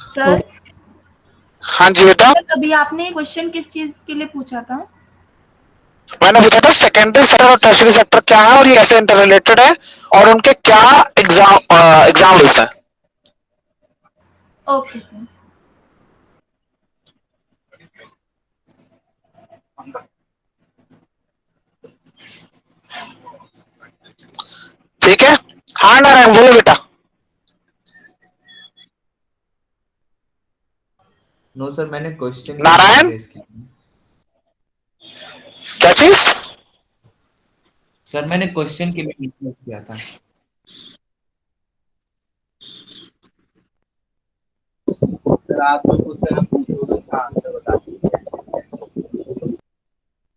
सर हाँ जी बेटा, अभी आपने क्वेश्चन किस चीज के लिए पूछा था? मैंने पूछा था सेकेंडरी सेक्टर और टर्शरी सेक्टर क्या है और ये कैसे इंटर रिलेटेड है और उनके क्या एग्जाम्पल्स हैं। Okay sir. ठीक है, हाँ नारायण बोलो बेटा। नो सर, मैंने क्वेश्चन नारायण क्या चीज? सर मैंने क्वेश्चन के लिए किया था। सर आप कोई क्वेश्चन पूछो तो इसका आंसर बता दीजिए।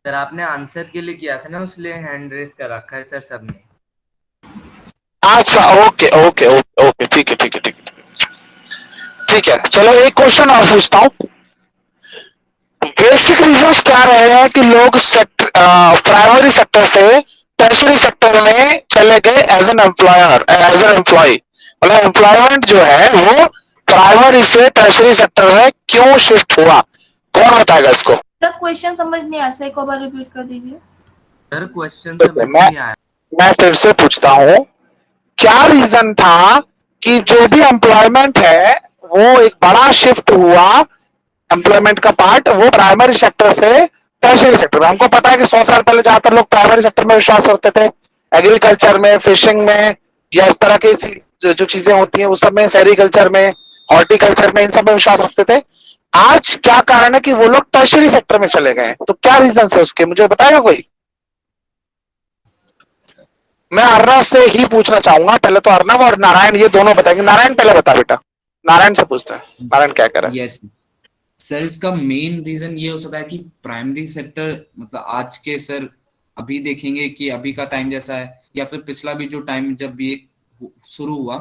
सर आपने आंसर के लिए किया था ना, इसलिए हैंड रेस कर रखा है सर सबने। अच्छा ओके ओके ओके ओके, ठीक है ठीक है ठीक है ठीक है। चलो एक क्वेश्चन और पूछता हूँ। बेसिक रीजंस क्या रहे हैं कि लोग प्राइमरी सेक्टर से टर्शरी सेक्टर में चले गए as an employer, as an employ? मतलब एम्प्लॉयमेंट जो है वो प्राइमरी से टर्शरी सेक्टर में क्यों शिफ्ट हुआ? कौन बताएगा इसको? सर क्वेश्चन समझ नहीं आया, एक बार रिपीट कर दीजिए। सर क्वेश्चन समझ नहीं आया। मैं फिर से पूछता हूँ, क्या रीजन था कि जो भी एम्प्लॉयमेंट है वो एक बड़ा शिफ्ट हुआ, एम्प्लॉयमेंट का पार्ट वो प्राइमरी सेक्टर से टर्शरी सेक्टर में? हमको पता है कि 100 साल पहले ज्यादातर लोग प्राइमरी सेक्टर में विश्वास करते थे, एग्रीकल्चर में, फिशिंग में, या इस तरह की जो चीजें होती हैं उस सब में, सेरिकल्चर में, हॉर्टिकल्चर में, इन सब में विश्वास रखते थे। आज क्या कारण है कि वो लोग टर्शरी सेक्टर में चले गए? तो क्या रीजन है उसके, मुझे बताएगा कोई? मैं अर्नव से ही पूछना चाहूंगा, पहले तो अर्नव और नारायण ये दोनों बताएंगे। नारायण पहले बता बेटा, नारायण से पूछते हैं, नारायण क्या कह रहा है? यस सर, इसका मेन रीजन ये हो सकता है कि प्राइमरी सेक्टर मतलब आज के सर अभी देखेंगे कि अभी का टाइम जैसा है या फिर पिछला भी जो टाइम जब ये शुरू हुआ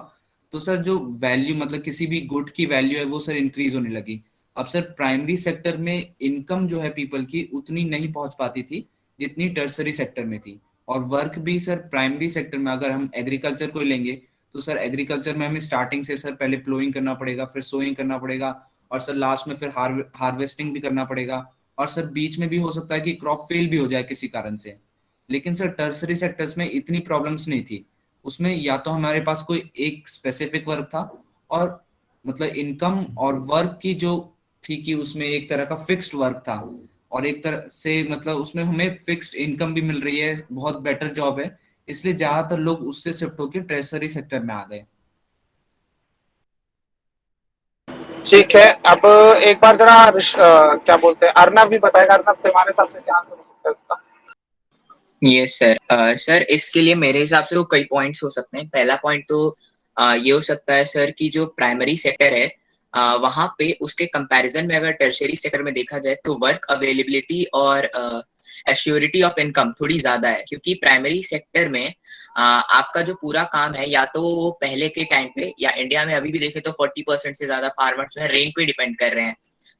तो सर जो वैल्यू मतलब किसी भी गुड की वैल्यू है वो सर इंक्रीज होने लगी। अब सर प्राइमरी सेक्टर में इनकम जो है पीपल की उतनी नहीं पहुंच पाती थी जितनी टर्सरी सेक्टर में थी। और वर्क भी सर प्राइमरी सेक्टर में अगर हम एग्रीकल्चर को लेंगे तो सर एग्रीकल्चर में हमें स्टार्टिंग से सर पहले प्लोइंग करना पड़ेगा, फिर सोइंग करना पड़ेगा और सर लास्ट में फिर हार्वेस्टिंग भी करना पड़ेगा और सर बीच में भी हो सकता है कि क्रॉप फेल भी हो जाए किसी कारण से। लेकिन सर टर्सरी सेक्टर्स में इतनी प्रॉब्लम्स नहीं थी, उसमें या तो हमारे पास कोई एक स्पेसिफिक वर्क था और मतलब इनकम और वर्क की जो थी कि उसमें एक तरह का फिक्स्ड वर्क था और एक तरह से मतलब उसमें हमें फिक्स्ड इनकम भी मिल रही है, बहुत बेटर जॉब है, इसलिए ज्यादातर लोग उससे शिफ्ट होकर टर्सरी सेक्टर में आ गए। ठीक है, अब एक बार जरा क्या बोलते हैं अर्नव भी बताएगा, अर्नव तुम्हारे हिसाब से क्या आंसर हो सकता है इसका? Yes sir. सर इसके लिए मेरे हिसाब से तो कई पॉइंट्स हो सकते हैं। पहला पॉइंट तो ये हो सकता है सर कि जो प्राइमरी सेक्टर है वहां पे उसके कंपैरिजन में अगर टर्शियरी सेक्टर में देखा जाए तो वर्क अवेलेबिलिटी और एश्योरिटी ऑफ इनकम थोड़ी ज्यादा है, क्योंकि प्राइमरी सेक्टर में आपका जो पूरा काम है या तो वो पहले के टाइम पे या इंडिया में अभी भी देखे तो 40% से ज्यादा फार्मर्स जो है रेन पे डिपेंड कर रहे हैं,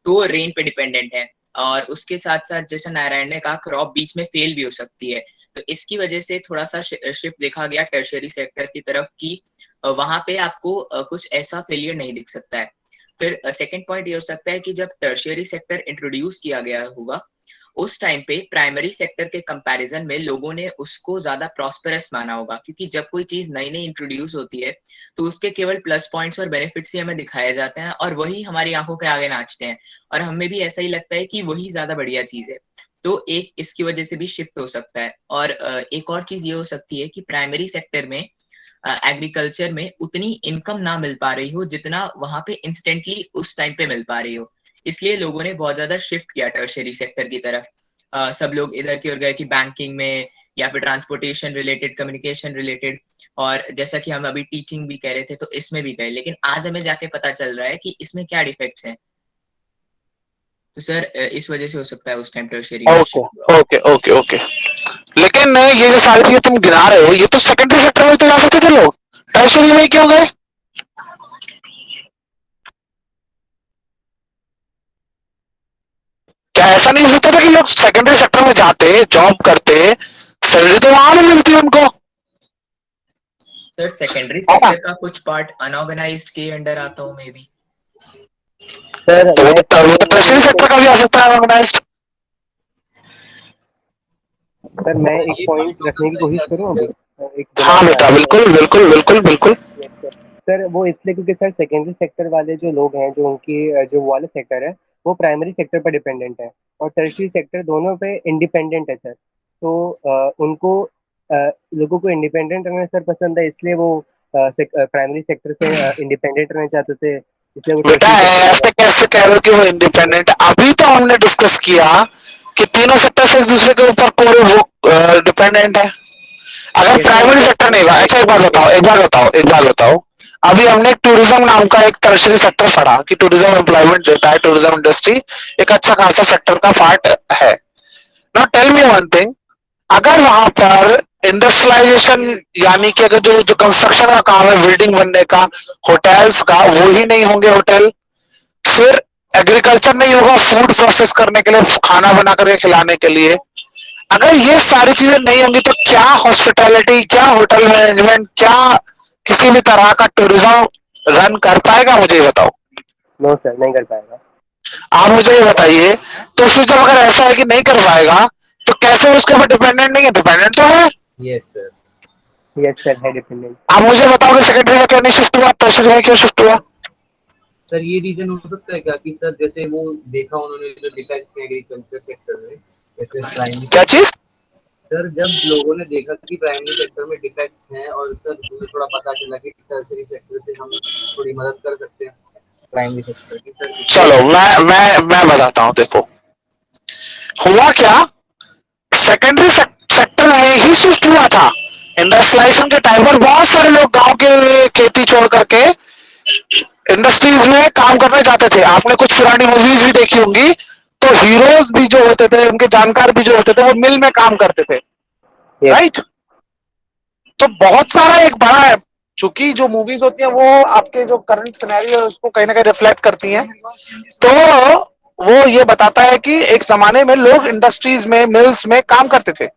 तो वो रेन पे डिपेंडेंट है। और उसके साथ साथ जैसे नारायण ने कहा क्रॉप बीच में फेल भी हो सकती है, तो इसकी वजह से थोड़ा सा शिफ्ट देखा गया टर्शियरी सेक्टर की तरफ कि वहां पे आपको कुछ ऐसा फेलियर नहीं दिख सकता है। फिर सेकंड पॉइंट ये हो सकता है कि जब टर्शियरी सेक्टर इंट्रोड्यूस किया गया होगा उस टाइम पे प्राइमरी सेक्टर के कंपैरिजन में लोगों ने उसको ज्यादा प्रॉस्पेरस माना होगा, क्योंकि जब कोई चीज नई नई इंट्रोड्यूस होती है तो उसके केवल प्लस पॉइंट्स और बेनिफिट्स ही हमें दिखाए जाते हैं और वही हमारी आंखों के आगे नाचते हैं और हमें भी ऐसा ही लगता है कि वही ज्यादा बढ़िया चीज है। तो एक इसकी वजह से भी शिफ्ट हो सकता है। और एक और चीज ये हो सकती है कि प्राइमरी सेक्टर में एग्रीकल्चर में उतनी इनकम ना मिल पा रही हो जितना वहां पे इंस्टेंटली उस टाइम पे मिल पा रही हो, इसलिए लोगों ने बहुत ज्यादा शिफ्ट किया टर्शियरी सेक्टर की तरफ। सब लोग इधर की ओर गए कि बैंकिंग में या फिर ट्रांसपोर्टेशन रिलेटेड, कम्युनिकेशन रिलेटेड, और जैसा कि हम अभी टीचिंग भी कह रहे थे तो इसमें भी गए। लेकिन आज हमें जाके पता चल रहा है कि इसमें क्या डिफेक्ट्स हैं। तो सर इस वजह से हो सकता है उस टाइम टर्शियरी में ओके ओके ओके ओके, लेकिन ये जो सारी चीजें तुम गिना रहे हो ये तो सेकेंडरी सेक्टर में तो जा सकते थे लोग, टर्शियरी में क्यों गए? क्या ऐसा नहीं हो सकता था कि लोग सेकेंडरी सेक्टर में जाते, जॉब करते, सैलरी तो वहां भी मिलती है उनको? सर सेकेंडरी सेक्टर का कुछ पार्ट अनऑर्गेनाइज्ड के अंडर आता हो मे बी। सर तो वो तो टर्शियरी सेक्टर का भी आ सकता है अनऑर्गेनाइज्ड। सर मैं एक पॉइंट रखने की कोशिश करूं अभी, एक हाँ बेटा, बिल्कुल बिल्कुल बिल्कुल बिल्कुल। सर वो इसलिए क्योंकि सर सेकेंडरी सेक्टर वाले जो लोग हैं, जो उनकी जो वाले सेक्टर है वो प्राइमरी सेक्टर पर डिपेंडेंट है, और टर्शियरी सेक्टर दोनों पे इंडिपेंडेंट है सर। तो उनको लोगों को इंडिपेंडेंट रहना सर पसंद है, इसलिए वो प्राइमरी सेक्टर से इंडिपेंडेंट रहना चाहते थे, इसलिए वो बेटा tertiary ऐसे कैसे कह रहे हो कि वो इंडिपेंडेंट है? अभी तो हमने डिस्कस किया कि तीनों सेक्टर से एक दूसरे के ऊपर कोर वो डिपेंडेंट है। अगर प्राइमरी सेक्टर नहीं हुआ, अच्छा एक बात बताओ, अभी हमने टूरिज्म नाम का एक टर्शियरी सेक्टर पढ़ा कि टूरिज्म एम्प्लॉयमेंट देता है, टूरिज्म इंडस्ट्री एक अच्छा खासा सेक्टर का पार्ट है। Now tell me one thing, अगर वहां पर इंडस्ट्रियलाइजेशन यानी कि अगर जो कंस्ट्रक्शन का काम है, बिल्डिंग बनने का, होटल्स का, वो ही नहीं होंगे होटल, फिर एग्रीकल्चर नहीं होगा फूड प्रोसेस करने के लिए, खाना बना करके खिलाने के लिए, अगर ये सारी चीजें नहीं होंगी तो क्या हॉस्पिटैलिटी, क्या होटल मैनेजमेंट, क्या किसी भी तरह का टूरिज्म रन कर पाएगा? मुझे ये बताओ। नो सर, नहीं कर पाएगा। आप मुझे ये बताइए, तो फिर जब अगर ऐसा है कि नहीं कर पाएगा तो कैसे उसके ऊपर डिपेंडेंट नहीं है? डिपेंडेंट तो है। Yes sir. यस सर, है डिपेंडेंट। आप मुझे बताओ कि सेकेंडरी में क्यों नहीं शिफ्ट हुआ, टर्शियरी में क्यों शिफ्ट हुआ? सर ये रीजन हो सकता है क्या कि सर जैसे वो देखा उन्होंने जो डिफेक्ट्स एग्रीकल्चर सेक्टर में, जैसे प्राइमरी क्या चीज? सर जब लोगों ने देखा कि प्राइमरी सेक्टर में डिफेक्ट्स हैं और सर उन्हें थोड़ा पता चला कि टर्शियरी सेक्टर से हम थोड़ी मदद कर सकते हैं प्राइमरी सेक्टर की सर। चलो मैं बताता हूँ। देखो हुआ क्या, सेकेंडरी सेक्टर में ही शिफ्ट हुआ था। इंडस्ट्रियलाइजेशन के टाइम पर बहुत सारे लोग गांव के खेती छोड़ करके इंडस्ट्रीज में काम करने जाते थे। आपने कुछ पुरानी मूवीज भी देखी होंगी, तो हीरोज भी जो होते थे, उनके जानकार भी जो होते थे, वो मिल में काम करते थे, राइट? तो बहुत सारा एक बड़ा है, चूंकि जो मूवीज होती हैं वो आपके जो करंट सिनेरियो है उसको कहीं ना कहीं रिफ्लेक्ट करती हैं, तो वो ये बताता है कि एक जमाने में लोग इंडस्ट्रीज में, मिल्स में काम करते थे,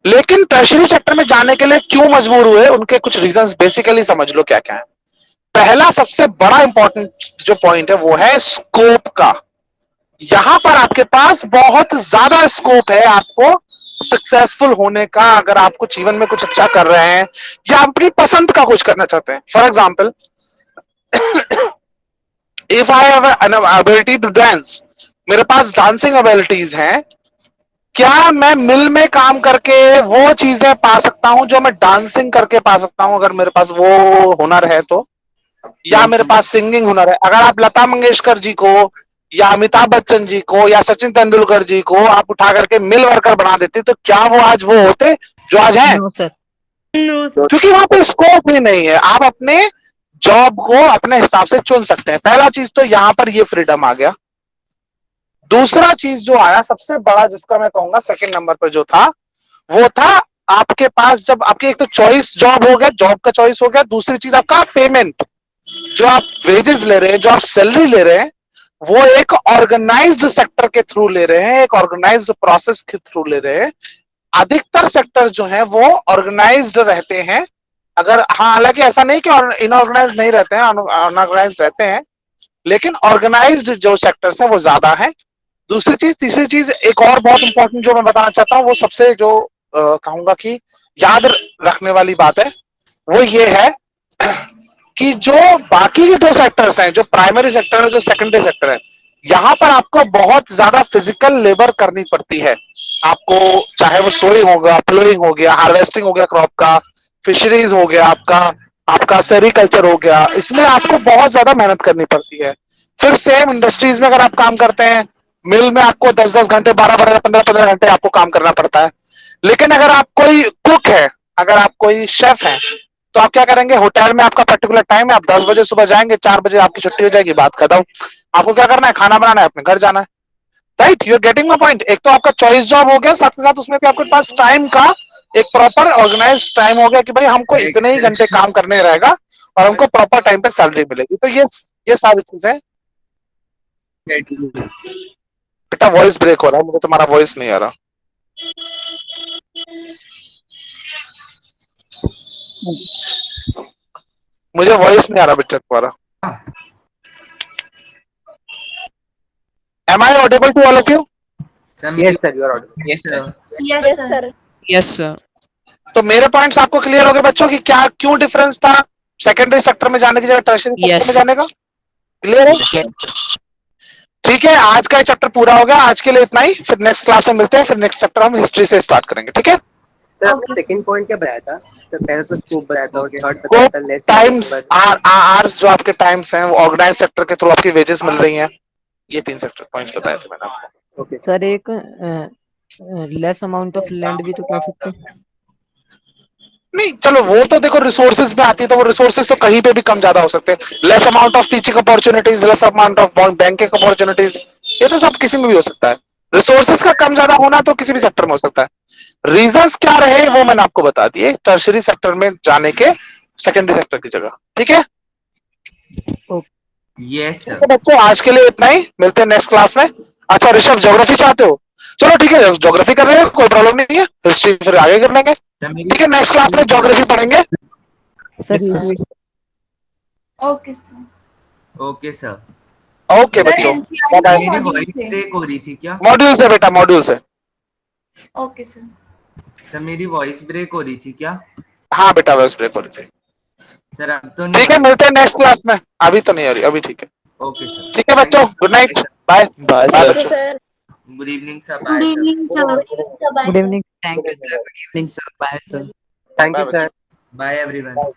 लेकिन टर्शियरी सेक्टर में जाने के लिए क्यों मजबूर हुए, उनके कुछ रीजंस बेसिकली समझ लो क्या क्या है। पहला सबसे बड़ा इंपॉर्टेंट जो पॉइंट है वो है स्कोप का। यहां पर आपके पास बहुत ज्यादा स्कोप है आपको सक्सेसफुल होने का, अगर आपको जीवन में कुछ अच्छा कर रहे हैं या अपनी पसंद का कुछ करना चाहते हैं। For example, if I have an ability to dance, मेरे पास डांसिंग एबिलिटीज हैं, क्या मैं मिल में काम करके वो चीजें पा सकता हूं जो मैं डांसिंग करके पा सकता हूं, अगर मेरे पास वो हुनर है तो? या मेरे पास सिंगिंग हुनर है? अगर आप लता मंगेशकर जी को या अमिताभ बच्चन जी को या सचिन तेंदुलकर जी को आप उठा करके मिल वर्कर बना देते तो क्या वो आज वो होते जो आज हैं? No sir. क्योंकि वहां पे स्कोप ही नहीं है। आप अपने जॉब को अपने हिसाब से चुन सकते हैं। पहला चीज तो यहां पर ये फ्रीडम आ गया। दूसरा चीज जो आया सबसे बड़ा, जिसका मैं कहूंगा सेकंड नंबर पर जो था, वो था आपके पास जब आपकी एक तो चॉइस जॉब हो गया, जॉब का चॉइस हो गया, दूसरी चीज आपका पेमेंट, जो आप वेजेस ले रहे हैं, जो आप सैलरी ले रहे हैं, वो एक ऑर्गेनाइज्ड सेक्टर के थ्रू ले रहे हैं, एक ऑर्गेनाइज्ड प्रोसेस के थ्रू ले रहे हैं। अधिकतर सेक्टर जो है वो ऑर्गेनाइज्ड रहते हैं। अगर हाँ, हालांकि ऐसा नहीं कि इनऑर्गेनाइज नहीं रहते हैं, अनऑर्गेनाइज रहते हैं, लेकिन ऑर्गेनाइज्ड जो सेक्टर्स है वो ज्यादा है। दूसरी चीज, तीसरी चीज एक और बहुत इंपॉर्टेंट जो मैं बताना चाहता हूं, वो सबसे जो कहूंगा कि याद रखने वाली बात है, वो ये है कि जो बाकी के दो सेक्टर्स हैं, जो प्राइमरी सेक्टर है, जो सेकेंडरी सेक्टर है, यहां पर आपको बहुत ज्यादा फिजिकल लेबर करनी पड़ती है। आपको चाहे वो सोइंग होगा, प्लोइंग हो गया, हार्वेस्टिंग हो गया क्रॉप का, फिशरीज हो गया, आपका सेरिकल्चर हो गया, इसमें आपको बहुत ज्यादा मेहनत करनी पड़ती है। फिर सेम इंडस्ट्रीज में अगर आप काम करते हैं, मिल में आपको 10-10 घंटे, 12-12, 15-15 घंटे आपको काम करना पड़ता है। लेकिन अगर आप कोई कुक है, अगर आप कोई शेफ है, तो आप क्या करेंगे, होटल में आपका पर्टिकुलर टाइम है, आप 10 बजे सुबह जाएंगे, 4 बजे आपकी छुट्टी हो जाएगी, बात खत्म। आपको क्या करना है, खाना बनाना है, अपने घर जाना है। Right, you are getting my point. एक तो आपका चॉइस जॉब हो गया, साथ के साथ उसमें भी आपके पास टाइम का एक प्रॉपर ऑर्गेनाइज टाइम हो गया कि भाई हमको इतने ही घंटे काम करने रहेगा और हमको प्रॉपर टाइम पे सैलरी मिलेगी। तो ये सारी चीजें। बेटा वॉइस ब्रेक हो रहा है, मुझे तुम्हारा वॉइस नहीं आ रहा। मुझे वॉइस नहीं आ रहा बेटा तुम्हारा। Am I audible to all of you? Yes, sir, you are audible. Yes, sir. Yes, Yes, sir. sir. Yes, sir. तो मेरे पॉइंट्स आपको क्लियर हो गए बच्चों कि क्या क्यों डिफरेंस था सेकेंडरी सेक्टर में जाने की जगह टर्शियरी सेक्टर Yes. में जाने का? क्लियर है? ठीक है, आज का चैप्टर पूरा हो गया। आज के लिए इतना ही, फिर नेक्स्ट क्लास में मिलते हैं। फिर नेक्स्ट चैप्टर हम हिस्ट्री से स्टार्ट करेंगे। ठीक है? सर आपने सेकंड पॉइंट क्या बताया था? तो पहले तो स्कोप बताया था और थर्ड बताया था लेस टाइम्स आवर्स, जो आपके टाइम्स हैं वो ऑर्गेनाइज सेक्टर के थ्रू आपकी वेजेस मिल रही हैं। ये 3 सेक्टर पॉइंट्स बताए थे मैंने आपको। ओके सर एक लेस अमाउंट ऑफ लैंड भी तो कह सकते हैं। नहीं, चलो वो तो देखो रिसोर्सेज में आती है, तो वो रिसोर्सेज तो कहीं पे भी कम ज्यादा हो सकते हैं। Less amount of teaching opportunities, less amount of banking opportunities, ये तो सब किसी में भी हो सकता है। रिसोर्सेज का कम ज्यादा होना तो किसी भी सेक्टर में हो सकता है। रीजंस क्या रहे वो मैंने आपको बता दिए टर्शरी सेक्टर में जाने के सेकेंडरी सेक्टर की जगह। ठीक है? यस तो सर। बच्चों आज के लिए इतना ही, मिलते हैं नेक्स्ट क्लास में। अच्छा ऋषभ, ज्योग्राफी चाहते हो? चलो ठीक है, ज्योग्राफी कर रहे हो, कोई प्रॉब्लम नहीं है। हिस्ट्री फिर आगे कर लेंगे। ठीक है, नेक्स्ट क्लास में ज्योग्राफी पढ़ेंगे। Sir Okay, sir. Okay sir. Okay Sir, बच्चों, NCERT बाय मेरी बाय। वॉइस से। ब्रेक हो रही थी क्या? मॉड्यूल से बेटा, मॉड्यूल से। Okay, sir. सर मेरी वॉइस ब्रेक हो रही थी क्या? हाँ बेटा, बस ब्रेक हो रही थी। सर अब तो नहीं ठीक है, हो रही? मिलते हैं नेक्स्ट क्लास में। अभी तो नहीं हो रही, अभी ठीक है। Okay sir. ठीक है बच्चों, good night, bye bye Thank you, बच्चों। sir. Good evening sir. Good bye sir. evening, sir. Good evening, sir. Bye, good sir. Evening. Thank you, sir. Good evening, sir. Bye, sir. Thank bye you बच्चों। Sir. Bye everyone.